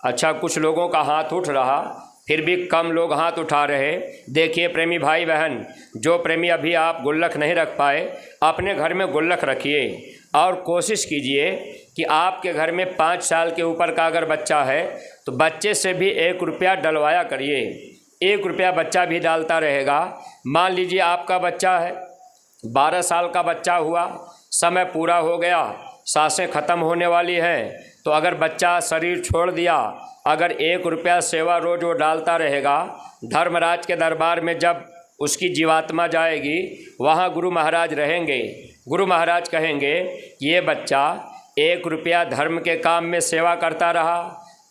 [SPEAKER 1] अच्छा, कुछ लोगों का हाथ उठ रहा, फिर भी कम लोग हाथ उठा रहे। देखिए प्रेमी भाई बहन, जो प्रेमी अभी आप गुल्लक नहीं रख पाए, अपने घर में गुल्लक रखिए और कोशिश कीजिए कि आपके घर में 5 साल के ऊपर का अगर बच्चा है तो बच्चे से भी 1 रुपया डलवाया करिए। 1 रुपया बच्चा भी डालता रहेगा। मान लीजिए आपका बच्चा है, 12 साल का बच्चा हुआ, समय पूरा हो गया, सांसें ख़त्म होने वाली हैं, तो अगर बच्चा शरीर छोड़ दिया, अगर 1 रुपया सेवा रोज़ वो डालता रहेगा, धर्मराज के दरबार में जब उसकी जीवात्मा जाएगी, वहाँ गुरु महाराज रहेंगे। गुरु महाराज कहेंगे ये बच्चा 1 रुपया धर्म के काम में सेवा करता रहा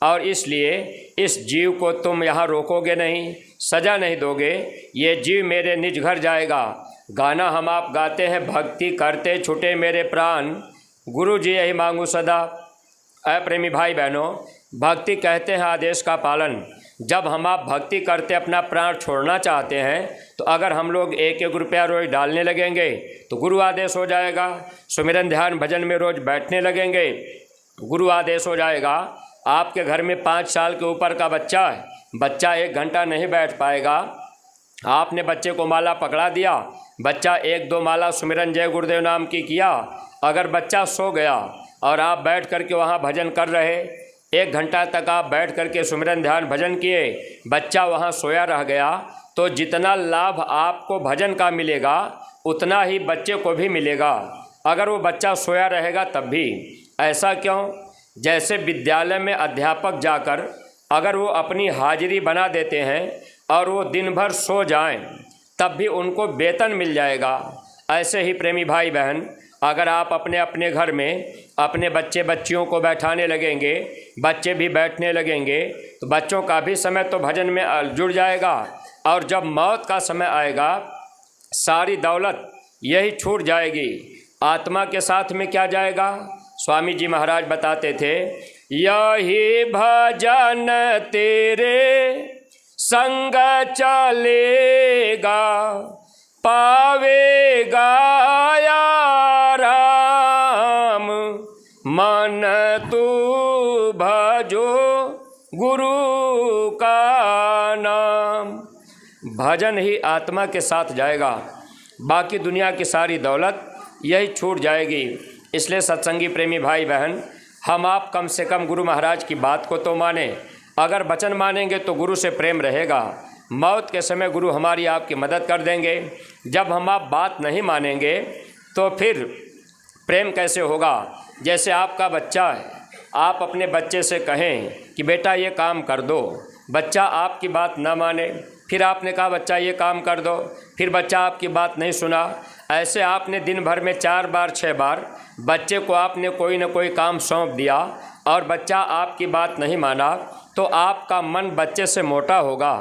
[SPEAKER 1] और इसलिए इस जीव को तुम यहाँ रोकोगे नहीं, सज़ा नहीं दोगे, ये जीव मेरे निज घर जाएगा। गाना हम आप गाते हैं, भक्ति करते छूटे मेरे प्राण, गुरु जी यही मांगू सदा। प्रेमी भाई बहनों, भक्ति कहते हैं आदेश का पालन। जब हम आप भक्ति करते अपना प्राण छोड़ना चाहते हैं, तो अगर हम लोग 1-1 रुपया रोज़ डालने लगेंगे तो गुरु आदेश हो जाएगा। सुमिरन ध्यान भजन में रोज़ बैठने लगेंगे, गुरु आदेश हो जाएगा। आपके घर में 5 साल के ऊपर का बच्चा है, बच्चा 1 घंटा नहीं बैठ पाएगा, आपने बच्चे को माला पकड़ा दिया, बच्चा 1-2 माला सुमिरन जय गुरुदेव नाम की किया, अगर बच्चा सो गया और आप बैठ करके वहाँ भजन कर रहे, 1 घंटा तक आप बैठ करके सुमिरन ध्यान भजन किए, बच्चा वहाँ सोया रह गया, तो जितना लाभ आपको भजन का मिलेगा उतना ही बच्चे को भी मिलेगा। अगर वो बच्चा सोया रहेगा तब भी। ऐसा क्यों? जैसे विद्यालय में अध्यापक जाकर अगर वो अपनी हाजिरी बना देते हैं और वो दिन भर सो जाएं, तब भी उनको वेतन मिल जाएगा। ऐसे ही प्रेमी भाई बहन, अगर आप अपने अपने घर में अपने बच्चे बच्चियों को बैठाने लगेंगे, बच्चे भी बैठने लगेंगे, तो बच्चों का भी समय तो भजन में जुड़ जाएगा। और जब मौत का समय आएगा, सारी दौलत यही छूट जाएगी। आत्मा के साथ में क्या जाएगा? स्वामी जी महाराज बताते थे, यही भजन तेरे संग चलेगा, पावेगा आराम, मन तू भजो गुरु का नाम। भजन ही आत्मा के साथ जाएगा, बाकी दुनिया की सारी दौलत यही छूट जाएगी। इसलिए सत्संगी प्रेमी भाई बहन, हम आप कम से कम गुरु महाराज की बात को तो माने। अगर वचन मानेंगे तो गुरु से प्रेम रहेगा। मौत के समय गुरु हमारी आपकी मदद कर देंगे। जब हम आप बात नहीं मानेंगे तो फिर प्रेम कैसे होगा? जैसे आपका बच्चा है, आप अपने बच्चे से कहें कि बेटा ये काम कर दो, बच्चा आपकी बात ना माने, फिर आपने कहा बच्चा ये काम कर दो, फिर बच्चा आपकी बात नहीं सुना। ऐसे आपने दिन भर में 4 बार 6 बार बच्चे को आपने कोई न कोई काम सौंप दिया और बच्चा आपकी बात नहीं माना, तो आपका मन बच्चे से मोटा होगा,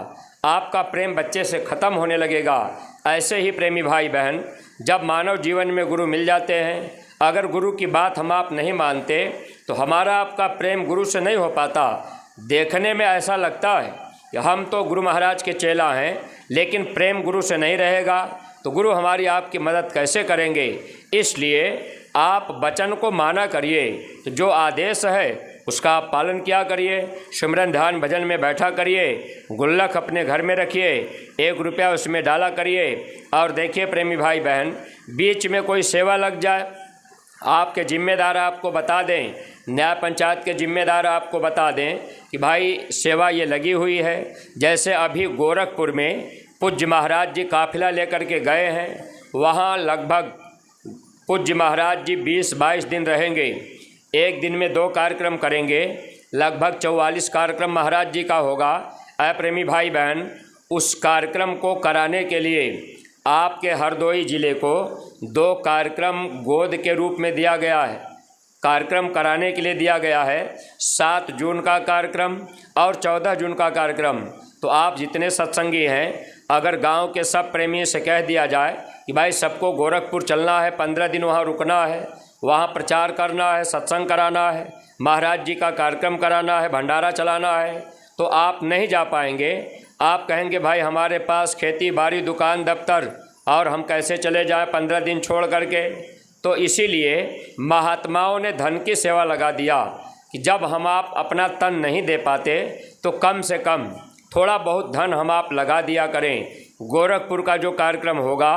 [SPEAKER 1] आपका प्रेम बच्चे से ख़त्म होने लगेगा। ऐसे ही प्रेमी भाई बहन, जब मानव जीवन में गुरु मिल जाते हैं, अगर गुरु की बात हम आप नहीं मानते तो हमारा आपका प्रेम गुरु से नहीं हो पाता। देखने में ऐसा लगता है कि हम तो गुरु महाराज के चेला हैं, लेकिन प्रेम गुरु से नहीं रहेगा तो गुरु हमारी आपकी मदद कैसे करेंगे? इसलिए आप वचन को माना करिए, तो जो आदेश है उसका आप पालन किया करिए। सिमरन ध्यान भजन में बैठा करिए, गुल्लक अपने घर में रखिए, 1 रुपया उसमें डाला करिए। और देखिए प्रेमी भाई बहन, बीच में कोई सेवा लग जाए, आपके जिम्मेदार आपको बता दें, न्याय पंचायत के जिम्मेदार आपको बता दें कि भाई सेवा ये लगी हुई है। जैसे अभी गोरखपुर में पूज्य महाराज जी काफिला लेकर के गए हैं, वहाँ लगभग पूज्य महाराज जी 20-22 दिन रहेंगे। एक दिन में 2 कार्यक्रम करेंगे, लगभग 44 कार्यक्रम महाराज जी का होगा। प्रेमी भाई बहन, उस कार्यक्रम को कराने के लिए आपके हरदोई ज़िले को 2 कार्यक्रम गोद के रूप में दिया गया है, कार्यक्रम कराने के लिए दिया गया है। 7 जून का कार्यक्रम और 14 जून का कार्यक्रम। तो आप जितने सत्संगी हैं, अगर गांव के सब प्रेमियों से कह दिया जाए कि भाई सबको गोरखपुर चलना है, 15 दिन वहाँ रुकना है, वहाँ प्रचार करना है, सत्संग कराना है, महाराज जी का कार्यक्रम कराना है, भंडारा चलाना है, तो आप नहीं जा पाएंगे। आप कहेंगे भाई हमारे पास खेती बाड़ी दुकान दफ्तर, और हम कैसे चले जाएं 15 दिन छोड़ करके। तो इसीलिए महात्माओं ने धन की सेवा लगा दिया कि जब हम आप अपना तन नहीं दे पाते तो कम से कम थोड़ा बहुत धन हम आप लगा दिया करें। गोरखपुर का जो कार्यक्रम होगा,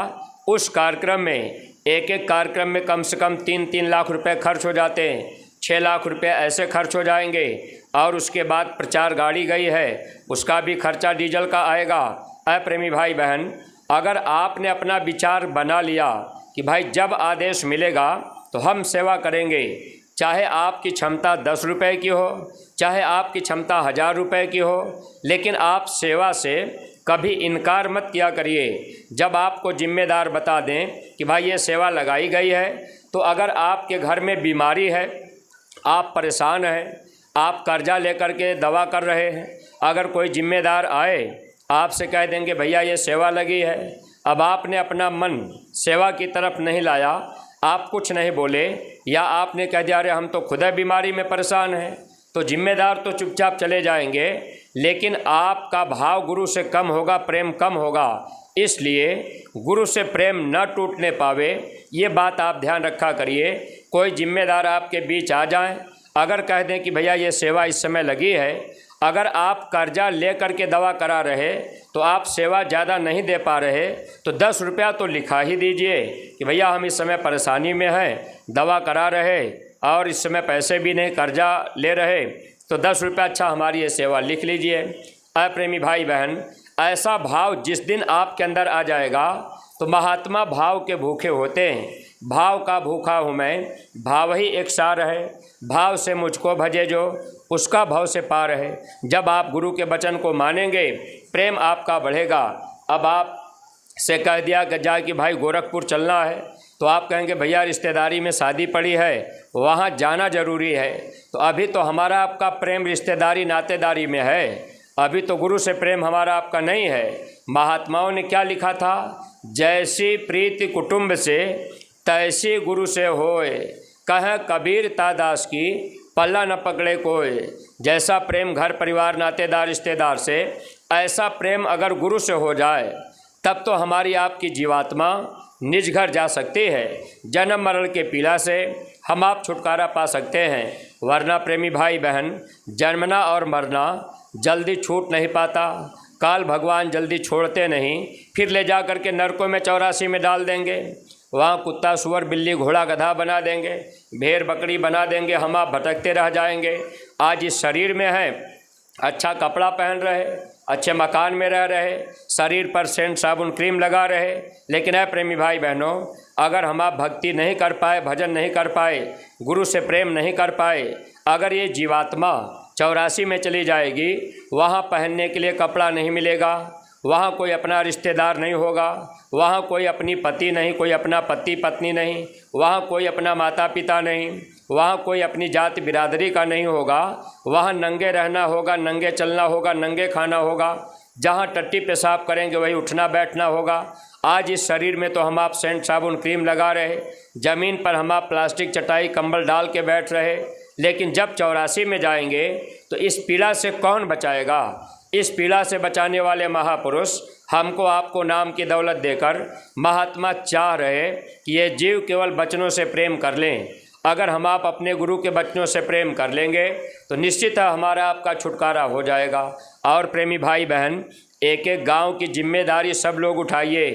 [SPEAKER 1] उस कार्यक्रम में एक कार्यक्रम में कम से कम 3-3 लाख रुपए खर्च हो जाते हैं, 6 लाख रुपए ऐसे खर्च हो जाएंगे। और उसके बाद प्रचार गाड़ी गई है, उसका भी खर्चा डीजल का आएगा। प्रेमी भाई बहन, अगर आपने अपना विचार बना लिया कि भाई जब आदेश मिलेगा तो हम सेवा करेंगे। चाहे आपकी क्षमता 10 रुपये की हो, चाहे आपकी क्षमता 1000 रुपये की हो, लेकिन आप सेवा से कभी इनकार मत किया करिए। जब आपको जिम्मेदार बता दें कि भाई ये सेवा लगाई गई है, तो अगर आपके घर में बीमारी है, आप परेशान हैं, आप कर्जा लेकर के दवा कर रहे हैं, अगर कोई जिम्मेदार आए आपसे कह देंगे भैया ये सेवा लगी है, अब आपने अपना मन सेवा की तरफ नहीं लाया, आप कुछ नहीं बोले, या आपने कह दिया अरे हम तो खुद बीमारी में परेशान हैं, तो जिम्मेदार तो चुपचाप चले जाएंगे, लेकिन आपका भाव गुरु से कम होगा, प्रेम कम होगा। इसलिए गुरु से प्रेम न टूटने पावे, ये बात आप ध्यान रखा करिए। कोई जिम्मेदार आपके बीच आ जाएं, अगर कह दें कि भैया ये सेवा इस समय लगी है, अगर आप कर्जा ले करके दवा करा रहे तो आप सेवा ज़्यादा नहीं दे पा रहे, तो 10 रुपया तो लिखा ही दीजिए कि भैया हम इस समय परेशानी में हैं, दवा करा रहे और इस समय पैसे भी नहीं, कर्जा ले रहे, तो 10 रुपया अच्छा हमारी ये सेवा लिख लीजिए। प्रेमी भाई बहन, ऐसा भाव जिस दिन आपके अंदर आ जाएगा, तो महात्मा भाव के भूखे होते हैं। भाव का भूखा हूँ मैं, भाव ही एक सार है, भाव से मुझको भजे जो उसका भाव से पार है। जब आप गुरु के वचन को मानेंगे, प्रेम आपका बढ़ेगा। अब आप से कह दिया कि जा कि भाई गोरखपुर चलना है, तो आप कहेंगे भैया रिश्तेदारी में शादी पड़ी है, वहाँ जाना ज़रूरी है। तो अभी तो हमारा आपका प्रेम रिश्तेदारी नातेदारी में है, अभी तो गुरु से प्रेम हमारा आपका नहीं है। महात्माओं ने क्या लिखा था, जैसी प्रीति कुटुंब से तैसी गुरु से होए, कह कबीर तादास की पल्ला न पकड़े कोई। जैसा प्रेम घर परिवार नातेदार रिश्तेदार से, ऐसा प्रेम अगर गुरु से हो जाए, तब तो हमारी आपकी जीवात्मा निज घर जा सकती है। जन्म मरण के पीड़ा से हम आप छुटकारा पा सकते हैं, वरना प्रेमी भाई बहन, जन्मना और मरना जल्दी छूट नहीं पाता। काल भगवान जल्दी छोड़ते नहीं, फिर ले जा कर के नरकों में 84 में डाल देंगे। वहाँ कुत्ता सुअर बिल्ली घोड़ा गधा बना देंगे, भेड़ बकरी बना देंगे, हम आप भटकते रह जाएंगे। आज इस शरीर में है, अच्छा कपड़ा पहन रहे, अच्छे मकान में रह रहे, शरीर पर सेंट साबुन क्रीम लगा रहे, लेकिन है प्रेमी भाई बहनों, अगर हम आप भक्ति नहीं कर पाए, भजन नहीं कर पाए, गुरु से प्रेम नहीं कर पाए, अगर ये जीवात्मा 84 में चली जाएगी, वहाँ पहनने के लिए कपड़ा नहीं मिलेगा, वहाँ कोई अपना रिश्तेदार नहीं होगा, वहाँ कोई अपनी पति नहीं, कोई अपना पति पत्नी नहीं, वहाँ कोई अपना माता पिता नहीं, वहाँ कोई अपनी जाति बिरादरी का नहीं होगा, वहाँ नंगे रहना होगा, नंगे चलना होगा, नंगे खाना होगा, जहाँ टट्टी पेशाब करेंगे वही उठना बैठना होगा। आज इस शरीर में तो हम आप सेंट साबुन क्रीम लगा रहे, ज़मीन पर हम आप प्लास्टिक चटाई कंबल डाल के बैठ रहे, लेकिन जब 84 में जाएंगे तो इस पीड़ा से कौन बचाएगा। इस पीड़ा से बचाने वाले महापुरुष हमको आपको नाम की दौलत देकर महात्मा चाह रहे कि ये जीव केवल बचनों से प्रेम कर लें। अगर हम आप अपने गुरु के बचनों से प्रेम कर लेंगे तो निश्चित हमारा आपका छुटकारा हो जाएगा। और प्रेमी भाई बहन, एक एक गांव की जिम्मेदारी सब लोग उठाइए।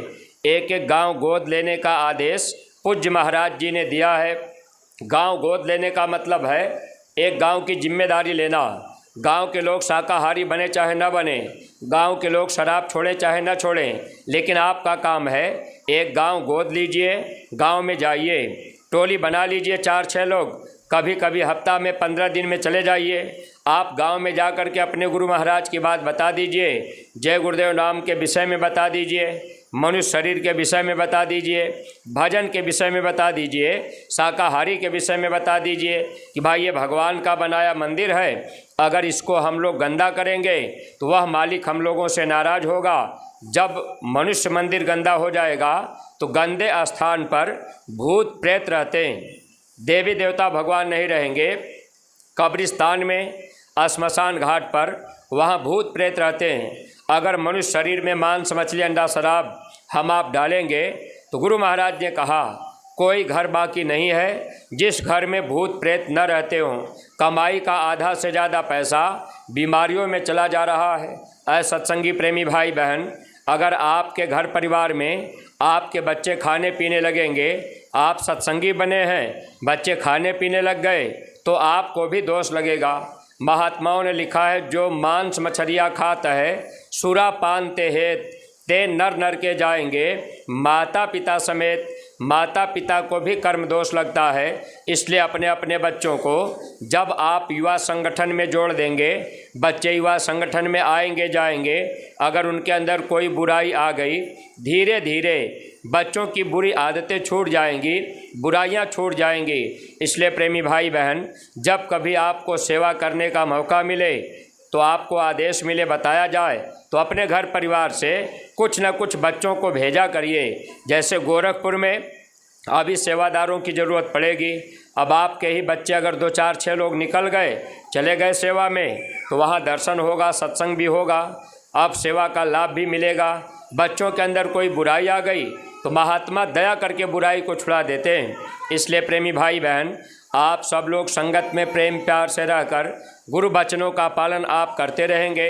[SPEAKER 1] एक एक गांव गोद लेने का आदेश पूज्य महाराज जी ने दिया है। गांव गोद लेने का मतलब है एक गांव की जिम्मेदारी लेना। गांव के लोग शाकाहारी बने चाहे न बने, गांव के लोग शराब छोड़ें चाहे न छोड़ें, लेकिन आपका काम है एक गांव गोद लीजिए, गांव में जाइए, टोली बना लीजिए 4-6 लोग, कभी कभी हफ्ता में 15 दिन में चले जाइए। आप गांव में जा कर के अपने गुरु महाराज की बात बता दीजिए, जय गुरुदेव नाम के विषय में बता दीजिए, मनुष्य शरीर के विषय में बता दीजिए, भजन के विषय में बता दीजिए, शाकाहारी के विषय में बता दीजिए कि भाई ये भगवान का बनाया मंदिर है, अगर इसको हम लोग गंदा करेंगे तो वह मालिक हम लोगों से नाराज़ होगा। जब मनुष्य मंदिर गंदा हो जाएगा तो गंदे स्थान पर भूत प्रेत रहते हैं, देवी देवता भगवान नहीं रहेंगे। कब्रिस्तान में, श्मशान घाट पर, वहाँ भूत प्रेत रहते हैं। अगर मनुष्य शरीर में मांस मछली अंडा शराब हम आप डालेंगे तो गुरु महाराज ने कहा कोई घर बाकी नहीं है जिस घर में भूत प्रेत न रहते हों। कमाई का आधा से ज़्यादा पैसा बीमारियों में चला जा रहा है। ऐसे सत्संगी प्रेमी भाई बहन, अगर आपके घर परिवार में आपके बच्चे खाने पीने लगेंगे, आप सत्संगी बने हैं, बच्चे खाने पीने लग गए तो आपको भी दोष लगेगा। महात्माओं ने लिखा है जो मांस मछलियाँ खाता है सुरा पान ते हेत ते नर नर के जाएंगे माता पिता समेत। माता पिता को भी कर्म दोष लगता है। इसलिए अपने अपने बच्चों को जब आप युवा संगठन में जोड़ देंगे, बच्चे युवा संगठन में आएंगे जाएंगे, अगर उनके अंदर कोई बुराई आ गई, धीरे धीरे बच्चों की बुरी आदतें छूट जाएंगी, बुराइयां छूट जाएंगी। इसलिए प्रेमी भाई बहन, जब कभी आपको सेवा करने का मौका मिले, तो आपको आदेश मिले, बताया जाए, तो अपने घर परिवार से कुछ न कुछ बच्चों को भेजा करिए। जैसे गोरखपुर में अभी सेवादारों की ज़रूरत पड़ेगी। अब आपके ही बच्चे अगर 2 4 6 लोग निकल गए, चले गए सेवा में, तो वहाँ दर्शन होगा, सत्संग भी होगा, अब सेवा का लाभ भी मिलेगा। बच्चों के अंदर कोई बुराई आ गई तो महात्मा दया करके बुराई को छुड़ा देते हैं। इसलिए प्रेमी भाई बहन, आप सब लोग संगत में प्रेम प्यार से रहकर गुरु वचनों का पालन आप करते रहेंगे,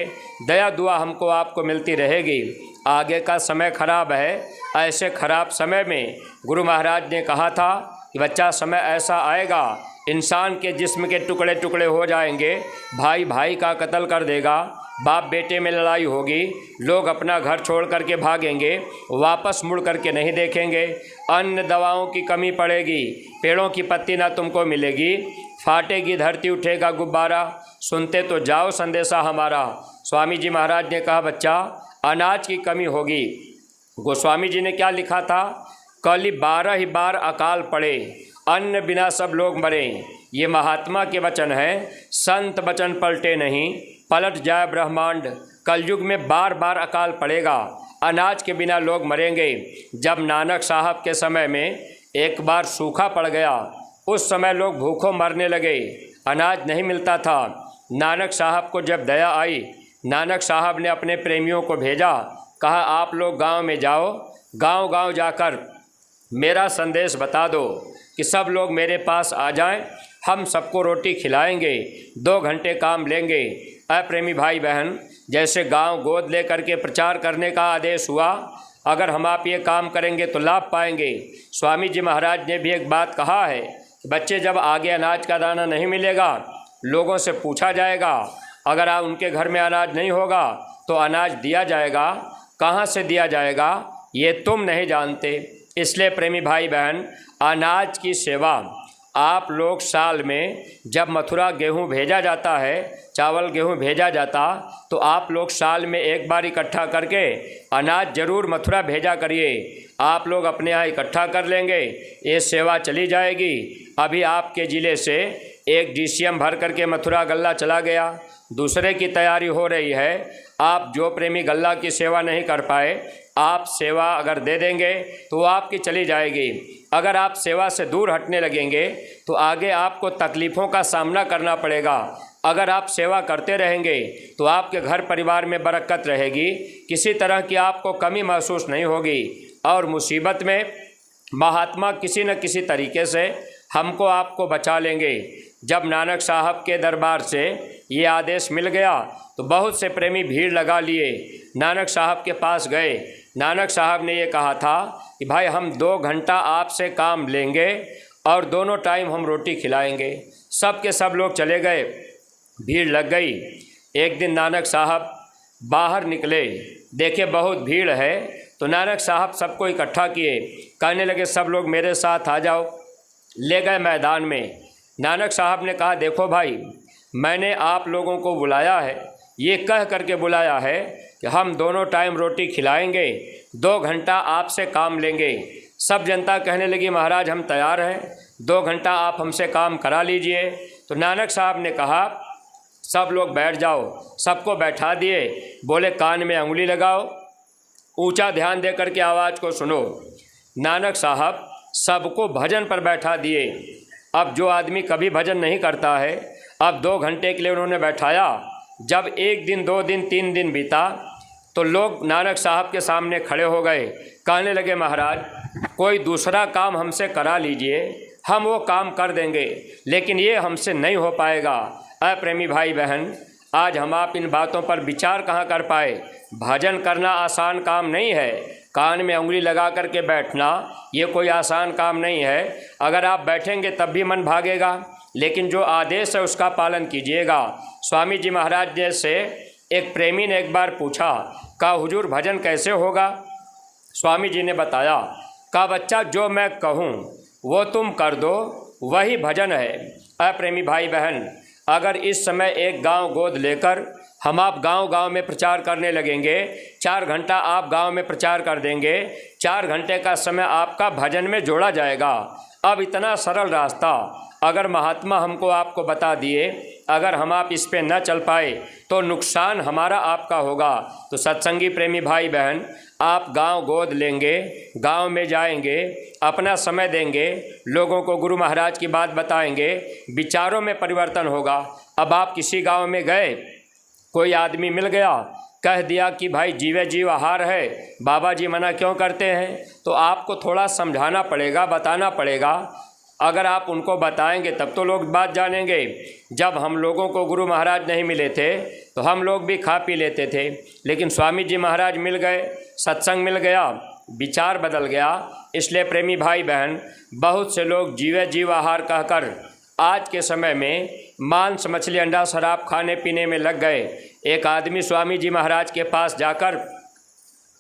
[SPEAKER 1] दया दुआ हमको आपको मिलती रहेगी। आगे का समय खराब है, ऐसे खराब समय में गुरु महाराज ने कहा था कि बच्चा समय ऐसा आएगा, इंसान के जिस्म के टुकड़े टुकड़े हो जाएंगे, भाई भाई का कत्ल कर देगा, बाप बेटे में लड़ाई होगी, लोग अपना घर छोड़ करके भागेंगे, वापस मुड़ करके नहीं देखेंगे, अन्न दवाओं की कमी पड़ेगी, पेड़ों की पत्ती ना तुमको मिलेगी, फाटेगी धरती, उठेगा गुब्बारा, सुनते तो जाओ संदेशा हमारा। स्वामी जी महाराज ने कहा बच्चा अनाज की कमी होगी। गोस्वामी जी ने क्या लिखा था, कल 12 ही बार अकाल पड़े, अन्न बिना सब लोग मरे। ये महात्मा के वचन हैं, संत वचन पलटे नहीं, पलट जाए ब्रह्मांड। कलयुग में बार बार अकाल पड़ेगा, अनाज के बिना लोग मरेंगे। जब नानक साहब के समय में एक बार सूखा पड़ गया, उस समय लोग भूखों मरने लगे, अनाज नहीं मिलता था। नानक साहब को जब दया आई, नानक साहब ने अपने प्रेमियों को भेजा, कहा आप लोग गांव में जाओ, गांव गांव जाकर मेरा संदेश बता दो कि सब लोग मेरे पास आ जाएं, हम सबको रोटी खिलाएंगे, 2 घंटे काम लेंगे। प्रेमी भाई बहन, जैसे गांव गोद लेकर के प्रचार करने का आदेश हुआ, अगर हम आप ये काम करेंगे तो लाभ पाएंगे। स्वामी जी महाराज ने भी एक बात कहा है, बच्चे जब आगे अनाज का दाना नहीं मिलेगा, लोगों से पूछा जाएगा, अगर आप उनके घर में अनाज नहीं होगा तो अनाज दिया जाएगा, कहाँ से दिया जाएगा ये तुम नहीं जानते। इसलिए प्रेमी भाई बहन, अनाज की सेवा आप लोग साल में जब मथुरा गेहूँ भेजा जाता है, चावल गेहूँ भेजा जाता, तो आप लोग साल में एक बार इकट्ठा करके अनाज ज़रूर मथुरा भेजा करिए। आप लोग अपने यहाँ इकट्ठा कर लेंगे, ये सेवा चली जाएगी। अभी आपके ज़िले से एक DCM भर करके मथुरा गल्ला चला गया, दूसरे की तैयारी हो रही है। आप जो प्रेमी गल्ला की सेवा नहीं कर पाए, आप सेवा अगर दे देंगे तो वो आपकी चली जाएगी। अगर आप सेवा से दूर हटने लगेंगे तो आगे आपको तकलीफ़ों का सामना करना पड़ेगा। अगर आप सेवा करते रहेंगे तो आपके घर परिवार में बरकत रहेगी, किसी तरह की आपको कमी महसूस नहीं होगी, और मुसीबत में महात्मा किसी न किसी तरीके से हमको आपको बचा लेंगे। जब नानक साहब के दरबार से ये आदेश मिल गया तो बहुत से प्रेमी भीड़ लगा लिए, नानक साहब के पास गए। नानक साहब ने ये कहा था कि भाई हम 2 घंटा आपसे काम लेंगे और दोनों टाइम हम रोटी खिलाएंगे। सब के सब लोग चले गए, भीड़ लग गई। एक दिन नानक साहब बाहर निकले, देखे बहुत भीड़ है, तो नानक साहब सबको इकट्ठा किए, कहने लगे सब लोग मेरे साथ आ जाओ। ले गए मैदान में। नानक साहब ने कहा देखो भाई, मैंने आप लोगों को बुलाया है, ये कह करके बुलाया है कि हम दोनों टाइम रोटी खिलाएंगे, 2 घंटा आपसे काम लेंगे। सब जनता कहने लगी महाराज हम तैयार हैं, 2 घंटा आप हमसे काम करा लीजिए। तो नानक साहब ने कहा सब लोग बैठ जाओ। सबको बैठा दिए, बोले कान में अंगुली लगाओ, ऊंचा ध्यान दे करके आवाज़ को सुनो। नानक साहब सबको भजन पर बैठा दिए। अब जो आदमी कभी भजन नहीं करता है, अब 2 घंटे के लिए उन्होंने बैठाया। जब 1 दिन 2 दिन 3 दिन बीता तो लोग नानक साहब के सामने खड़े हो गए, कहने लगे महाराज कोई दूसरा काम हमसे करा लीजिए, हम वो काम कर देंगे, लेकिन ये हमसे नहीं हो पाएगा। प्रेमी भाई बहन, आज हम आप इन बातों पर विचार कहाँ कर पाए। भजन करना आसान काम नहीं है, कान में उंगली लगा करके बैठना ये कोई आसान काम नहीं है। अगर आप बैठेंगे तब भी मन भागेगा, लेकिन जो आदेश है उसका पालन कीजिएगा। स्वामी जी महाराज जी से एक प्रेमी ने एक बार पूछा, कहा हुजूर भजन कैसे होगा? स्वामी जी ने बताया, कहा बच्चा जो मैं कहूँ वो तुम कर दो, वही भजन है। अप्रेमी भाई बहन, अगर इस समय एक गांव गोद लेकर हम आप गांव-गांव में प्रचार करने लगेंगे, 4 घंटा आप गांव में प्रचार कर देंगे, 4 घंटे का समय आपका भजन में जोड़ा जाएगा। अब इतना सरल रास्ता अगर महात्मा हमको आपको बता दिए, अगर हम आप इस पे न चल पाए तो नुकसान हमारा आपका होगा। तो सत्संगी प्रेमी भाई बहन, आप गांव गोद लेंगे, गांव में जाएंगे, अपना समय देंगे, लोगों को गुरु महाराज की बात बताएंगे, विचारों में परिवर्तन होगा। अब आप किसी गांव में गए, कोई आदमी मिल गया, कह दिया कि भाई जीवे जीव आहार है, बाबा जी मना क्यों करते हैं, तो आपको थोड़ा समझाना पड़ेगा, बताना पड़ेगा। अगर आप उनको बताएंगे तब तो लोग बात जानेंगे। जब हम लोगों को गुरु महाराज नहीं मिले थे तो हम लोग भी खा पी लेते थे, लेकिन स्वामी जी महाराज मिल गए, सत्संग मिल गया, विचार बदल गया। इसलिए प्रेमी भाई बहन, बहुत से लोग जीवे जीव आहार कहकर आज के समय में मांस मछली अंडा शराब खाने पीने में लग गए। एक आदमी स्वामी जी महाराज के पास जाकर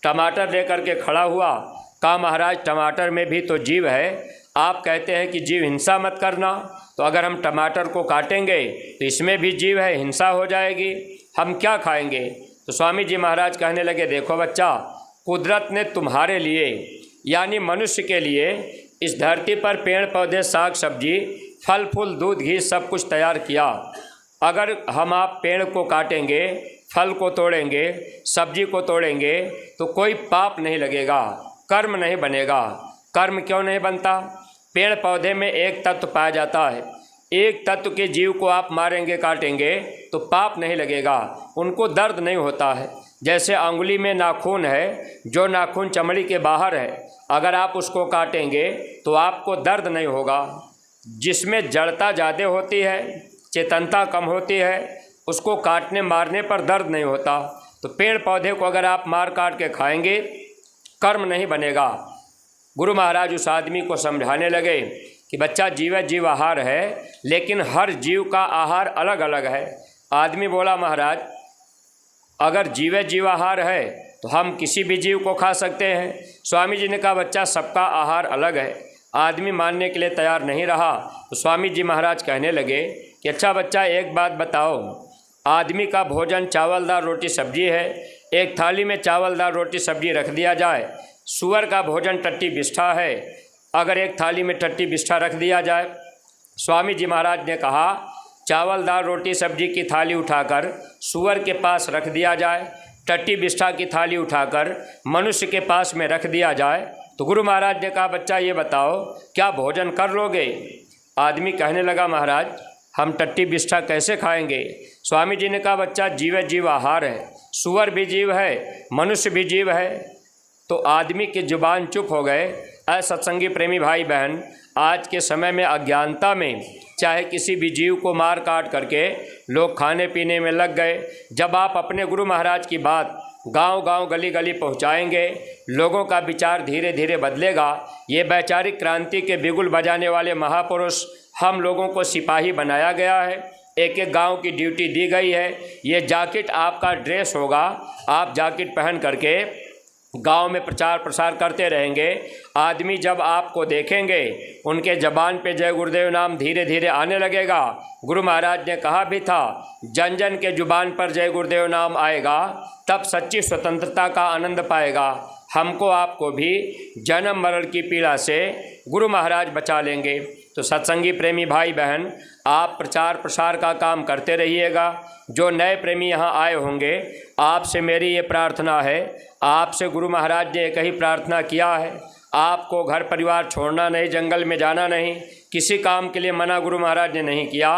[SPEAKER 1] टमाटर लेकर के खड़ा हुआ, कहा महाराज टमाटर में भी तो जीव है, आप कहते हैं कि जीव हिंसा मत करना, तो अगर हम टमाटर को काटेंगे तो इसमें भी जीव है, हिंसा हो जाएगी, हम क्या खाएंगे। तो स्वामी जी महाराज कहने लगे देखो बच्चा, कुदरत ने तुम्हारे लिए यानी मनुष्य के लिए इस धरती पर पेड़ पौधे साग सब्जी फल फूल दूध घी सब कुछ तैयार किया। अगर हम आप पेड़ को काटेंगे, फल को तोड़ेंगे, सब्जी को तोड़ेंगे तो कोई पाप नहीं लगेगा, कर्म नहीं बनेगा। कर्म क्यों नहीं बनता? पेड़ पौधे में एक तत्व पाया जाता है, एक तत्व के जीव को आप मारेंगे काटेंगे तो पाप नहीं लगेगा, उनको दर्द नहीं होता है। जैसे अंगुली में नाखून है, जो नाखून चमड़ी के बाहर है, अगर आप उसको काटेंगे तो आपको दर्द नहीं होगा। जिसमें जड़ता ज़्यादा होती है, चेतनता कम होती है, उसको काटने मारने पर दर्द नहीं होता। तो पेड़ पौधे को अगर आप मार काट के खाएंगे, कर्म नहीं बनेगा। गुरु महाराज उस आदमी को समझाने लगे कि बच्चा जीव जीव आहार है, लेकिन हर जीव का आहार अलग अलग है। आदमी बोला महाराज अगर जीव जीव आहार है तो हम किसी भी जीव को खा सकते हैं। स्वामी जी ने कहा बच्चा सबका आहार अलग है। आदमी मानने के लिए तैयार नहीं रहा। तो स्वामी जी महाराज कहने लगे कि अच्छा बच्चा एक बात बताओ, आदमी का भोजन चावल दाल रोटी सब्जी है, एक थाली में चावल दाल रोटी सब्जी रख दिया जाए। सूअर का भोजन टट्टी बिष्ठा है, अगर एक थाली में टट्टी बिष्ठा रख दिया जाए। स्वामी जी महाराज ने कहा चावल दाल रोटी सब्जी की थाली उठाकर सूअर के पास रख दिया जाए, टट्टी बिष्ठा की थाली उठाकर मनुष्य के पास में रख दिया जाए। तो गुरु महाराज ने कहा बच्चा ये बताओ क्या भोजन कर लोगे? आदमी कहने लगा महाराज हम टट्टी बिष्ठा कैसे खाएंगे? स्वामी जी ने कहा बच्चा जीव जीव आहार है, सूअर भी जीव है, मनुष्य भी जीव है। तो आदमी की जुबान चुप हो गए। असत्संगी प्रेमी भाई बहन, आज के समय में अज्ञानता में चाहे किसी भी जीव को मार काट करके लोग खाने पीने में लग गए। जब आप अपने गुरु महाराज की बात गांव-गांव गली-गली पहुंचाएंगे, लोगों का विचार धीरे धीरे बदलेगा। ये वैचारिक क्रांति के बिगुल बजाने वाले महापुरुष हम लोगों को सिपाही बनाया गया है, एक एक गांव की ड्यूटी दी गई है। ये जैकेट आपका ड्रेस होगा, आप जैकेट पहन करके गांव में प्रचार प्रसार करते रहेंगे। आदमी जब आपको देखेंगे उनके ज़बान पे जय गुरुदेव नाम धीरे धीरे आने लगेगा। गुरु महाराज ने कहा भी था जन जन के जुबान पर जय गुरुदेव नाम आएगा तब सच्ची स्वतंत्रता का आनंद पाएगा। हमको आपको भी जन्म मरण की पीड़ा से गुरु महाराज बचा लेंगे। तो सत्संगी प्रेमी भाई बहन, आप प्रचार प्रसार का काम करते रहिएगा। जो नए प्रेमी यहाँ आए होंगे, आपसे मेरी ये प्रार्थना है, आपसे गुरु महाराज ने एक ही प्रार्थना किया है, आपको घर परिवार छोड़ना नहीं, जंगल में जाना नहीं, किसी काम के लिए मना गुरु महाराज ने नहीं किया।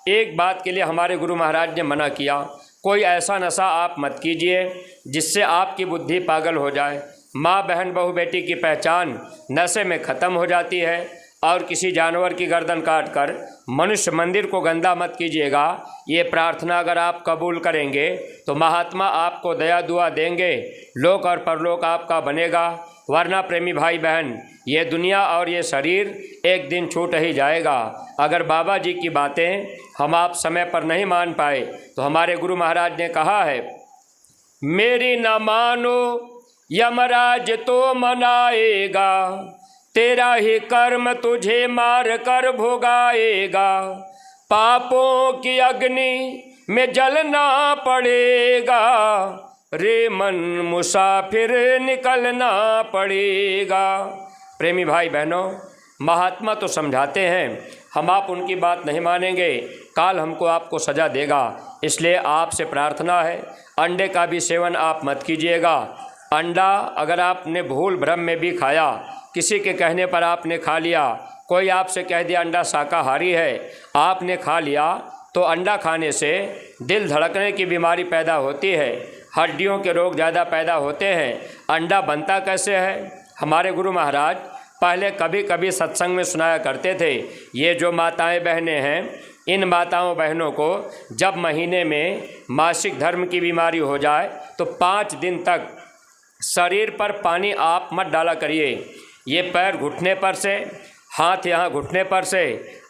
[SPEAKER 1] एक बात के लिए हमारे गुरु महाराज ने मना किया, कोई ऐसा नशा आप मत कीजिए जिससे आपकी बुद्धि पागल हो जाए। माँ बहन बहू बेटी की पहचान नशे में ख़त्म हो जाती है। और किसी जानवर की गर्दन काटकर मनुष्य मंदिर को गंदा मत कीजिएगा। ये प्रार्थना अगर आप कबूल करेंगे तो महात्मा आपको दया दुआ देंगे, लोक और परलोक आपका बनेगा। वरना प्रेमी भाई बहन, ये दुनिया और ये शरीर एक दिन छूट ही जाएगा। अगर बाबा जी की बातें हम आप समय पर नहीं मान पाए तो हमारे गुरु महाराज ने कहा है, मेरी न मानो यमराज तो मनाएगा, तेरा ही कर्म तुझे मार कर भोगाएगा, पापों की अग्नि में जलना पड़ेगा, रे मन मुसाफिर निकलना पड़ेगा। प्रेमी भाई बहनों, महात्मा तो समझाते हैं, हम आप उनकी बात नहीं मानेंगे, काल हमको आपको सज़ा देगा। इसलिए आपसे प्रार्थना है, अंडे का भी सेवन आप मत कीजिएगा। अंडा अगर आपने भूल भ्रम में भी खाया, किसी के कहने पर आपने खा लिया, कोई आपसे कह दिया अंडा शाकाहारी है, आपने खा लिया, तो अंडा खाने से दिल धड़कने की बीमारी पैदा होती है, हड्डियों के रोग ज़्यादा पैदा होते हैं। अंडा बनता कैसे है? हमारे गुरु महाराज पहले कभी कभी सत्संग में सुनाया करते थे। ये जो माताएं बहनें हैं, इन माताओं बहनों को जब महीने में मासिक धर्म की बीमारी हो जाए तो 5 दिन तक शरीर पर पानी आप मत डाला करिए। ये पैर घुटने पर से, हाथ यहाँ घुटने पर से,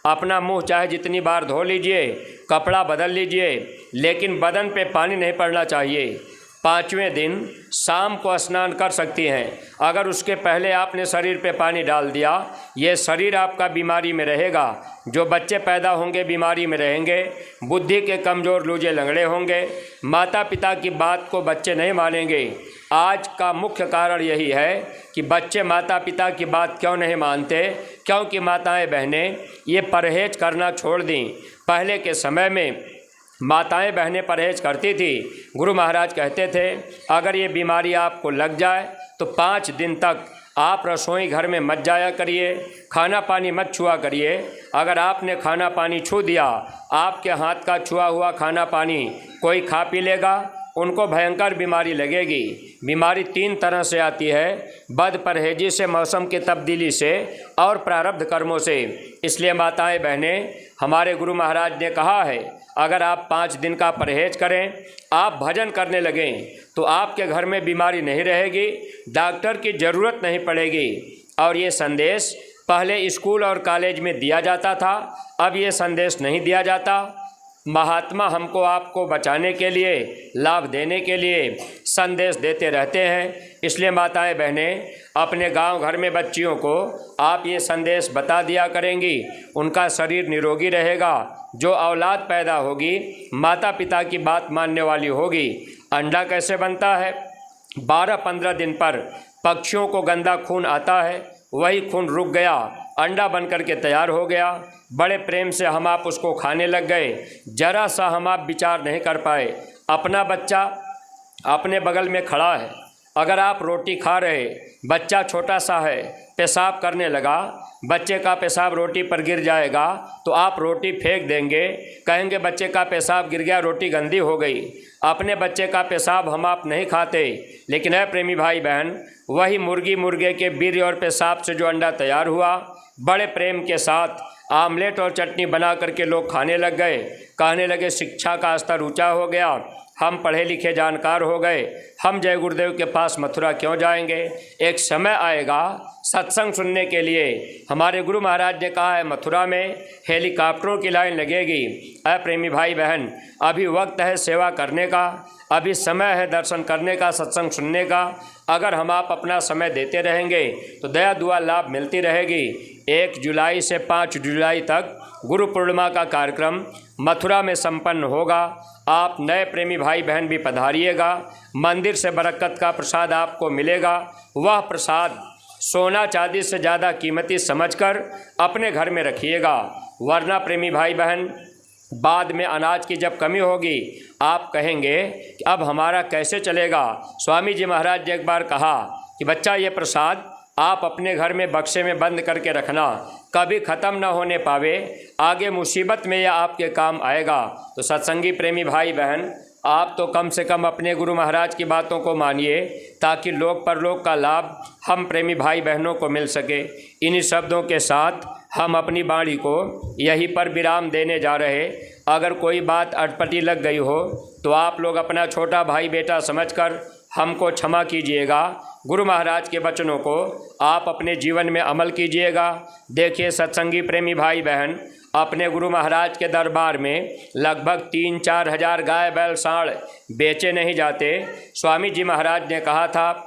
[SPEAKER 1] अपना मुंह चाहे जितनी बार धो लीजिए, कपड़ा बदल लीजिए, लेकिन बदन पे पानी नहीं पड़ना चाहिए। 5वें दिन शाम को स्नान कर सकती हैं। अगर उसके पहले आपने शरीर पे पानी डाल दिया, ये शरीर आपका बीमारी में रहेगा। जो बच्चे पैदा होंगे बीमारी में रहेंगे, बुद्धि के कमज़ोर लूजे लंगड़े होंगे, माता पिता की बात को बच्चे नहीं मानेंगे। आज का मुख्य कारण यही है कि बच्चे माता पिता की बात क्यों नहीं मानते, क्योंकि माताएं बहनें ये परहेज करना छोड़ दी। पहले के समय में माताएं बहनें परहेज करती थी। गुरु महाराज कहते थे, अगर ये बीमारी आपको लग जाए तो 5 दिन तक आप रसोई घर में मत जाया करिए, खाना पानी मत छुआ करिए। अगर आपने खाना पानी छू दिया, आपके हाथ का छुआ हुआ खाना पानी कोई खा पी लेगा, उनको भयंकर बीमारी लगेगी। बीमारी 3 तरह से आती है, बद परहेजी से, मौसम की तब्दीली से और प्रारब्ध कर्मों से। इसलिए माताएं बहनें, हमारे गुरु महाराज ने कहा है, अगर आप 5 दिन का परहेज करें, आप भजन करने लगें, तो आपके घर में बीमारी नहीं रहेगी, डॉक्टर की ज़रूरत नहीं पड़ेगी। और ये संदेश पहले स्कूल और कॉलेज में दिया जाता था, अब ये संदेश नहीं दिया जाता। महात्मा हमको आपको बचाने के लिए, लाभ देने के लिए संदेश देते रहते हैं। इसलिए माताएं बहनें, अपने गांव घर में बच्चियों को आप ये संदेश बता दिया करेंगी, उनका शरीर निरोगी रहेगा। जो औलाद पैदा होगी माता पिता की बात मानने वाली होगी। अंडा कैसे बनता है? 12-15 दिन पर पक्षियों को गंदा खून आता है, वही खून रुक गया, अंडा बन कर के तैयार हो गया। बड़े प्रेम से हम आप उसको खाने लग गए, जरा सा हम आप विचार नहीं कर पाए। अपना बच्चा अपने बगल में खड़ा है, अगर आप रोटी खा रहे, बच्चा छोटा सा है, पेशाब करने लगा, बच्चे का पेशाब रोटी पर गिर जाएगा तो आप रोटी फेंक देंगे, कहेंगे बच्चे का पेशाब गिर गया, रोटी गंदी हो गई। अपने बच्चे का पेशाब हम आप नहीं खाते, लेकिन है प्रेमी भाई बहन, वही मुर्गी मुर्गे के वीर्य और पेशाब से जो अंडा तैयार हुआ, बड़े प्रेम के साथ आमलेट और चटनी बना करके लोग खाने लग गए। कहने लगे शिक्षा का स्तर ऊंचा हो गया, हम पढ़े लिखे जानकार हो गए, हम जय गुरुदेव के पास मथुरा क्यों जाएंगे। एक समय आएगा सत्संग सुनने के लिए, हमारे गुरु महाराज ने कहा है मथुरा में हेलीकॉप्टरों की लाइन लगेगी। प्रेमी भाई बहन, अभी वक्त है सेवा करने का, अभी समय है दर्शन करने का, सत्संग सुनने का। अगर हम आप अपना समय देते रहेंगे तो दया दुआ लाभ मिलती रहेगी। 1 जुलाई से 5 जुलाई तक गुरु पूर्णिमा का कार्यक्रम मथुरा में संपन्न होगा। आप नए प्रेमी भाई बहन भी पधारिएगा, मंदिर से बरकत का प्रसाद आपको मिलेगा। वह प्रसाद सोना चांदी से ज़्यादा कीमती समझकर अपने घर में रखिएगा, वरना प्रेमी भाई बहन बाद में अनाज की जब कमी होगी आप कहेंगे कि अब हमारा कैसे चलेगा। स्वामी जी महाराज ने एक बार कहा कि बच्चा ये प्रसाद आप अपने घर में बक्से में बंद करके रखना, कभी ख़त्म न होने पावे, आगे मुसीबत में यह आपके काम आएगा। तो सत्संगी प्रेमी भाई बहन, आप तो कम से कम अपने गुरु महाराज की बातों को मानिए, ताकि लोक परलोक का लाभ हम प्रेमी भाई बहनों को मिल सके। इन्हीं शब्दों के साथ हम अपनी वाणी को यहीं पर विराम देने जा रहे। अगर कोई बात अटपटी लग गई हो तो आप लोग अपना छोटा भाई बेटा समझकर हमको क्षमा कीजिएगा। गुरु महाराज के वचनों को आप अपने जीवन में अमल कीजिएगा। देखिए सत्संगी प्रेमी भाई बहन, अपने गुरु महाराज के दरबार में लगभग 3-4 हज़ार गाय बैल सांड बेचे नहीं जाते। स्वामी जी महाराज ने कहा था,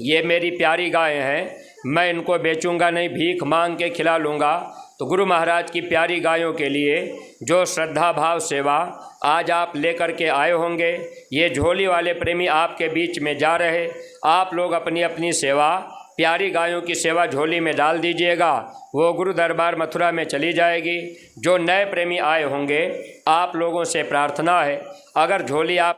[SPEAKER 1] ये मेरी प्यारी गायें हैं, मैं इनको बेचूंगा नहीं, भीख मांग के खिला लूँगा। तो गुरु महाराज की प्यारी गायों के लिए जो श्रद्धा भाव सेवा आज आप लेकर के आए होंगे, ये झोली वाले प्रेमी आपके बीच में जा रहे, आप लोग अपनी अपनी सेवा, प्यारी गायों की सेवा झोली में डाल दीजिएगा, वो गुरु दरबार मथुरा में चली जाएगी। जो नए प्रेमी आए होंगे, आप लोगों से प्रार्थना है, अगर झोली आप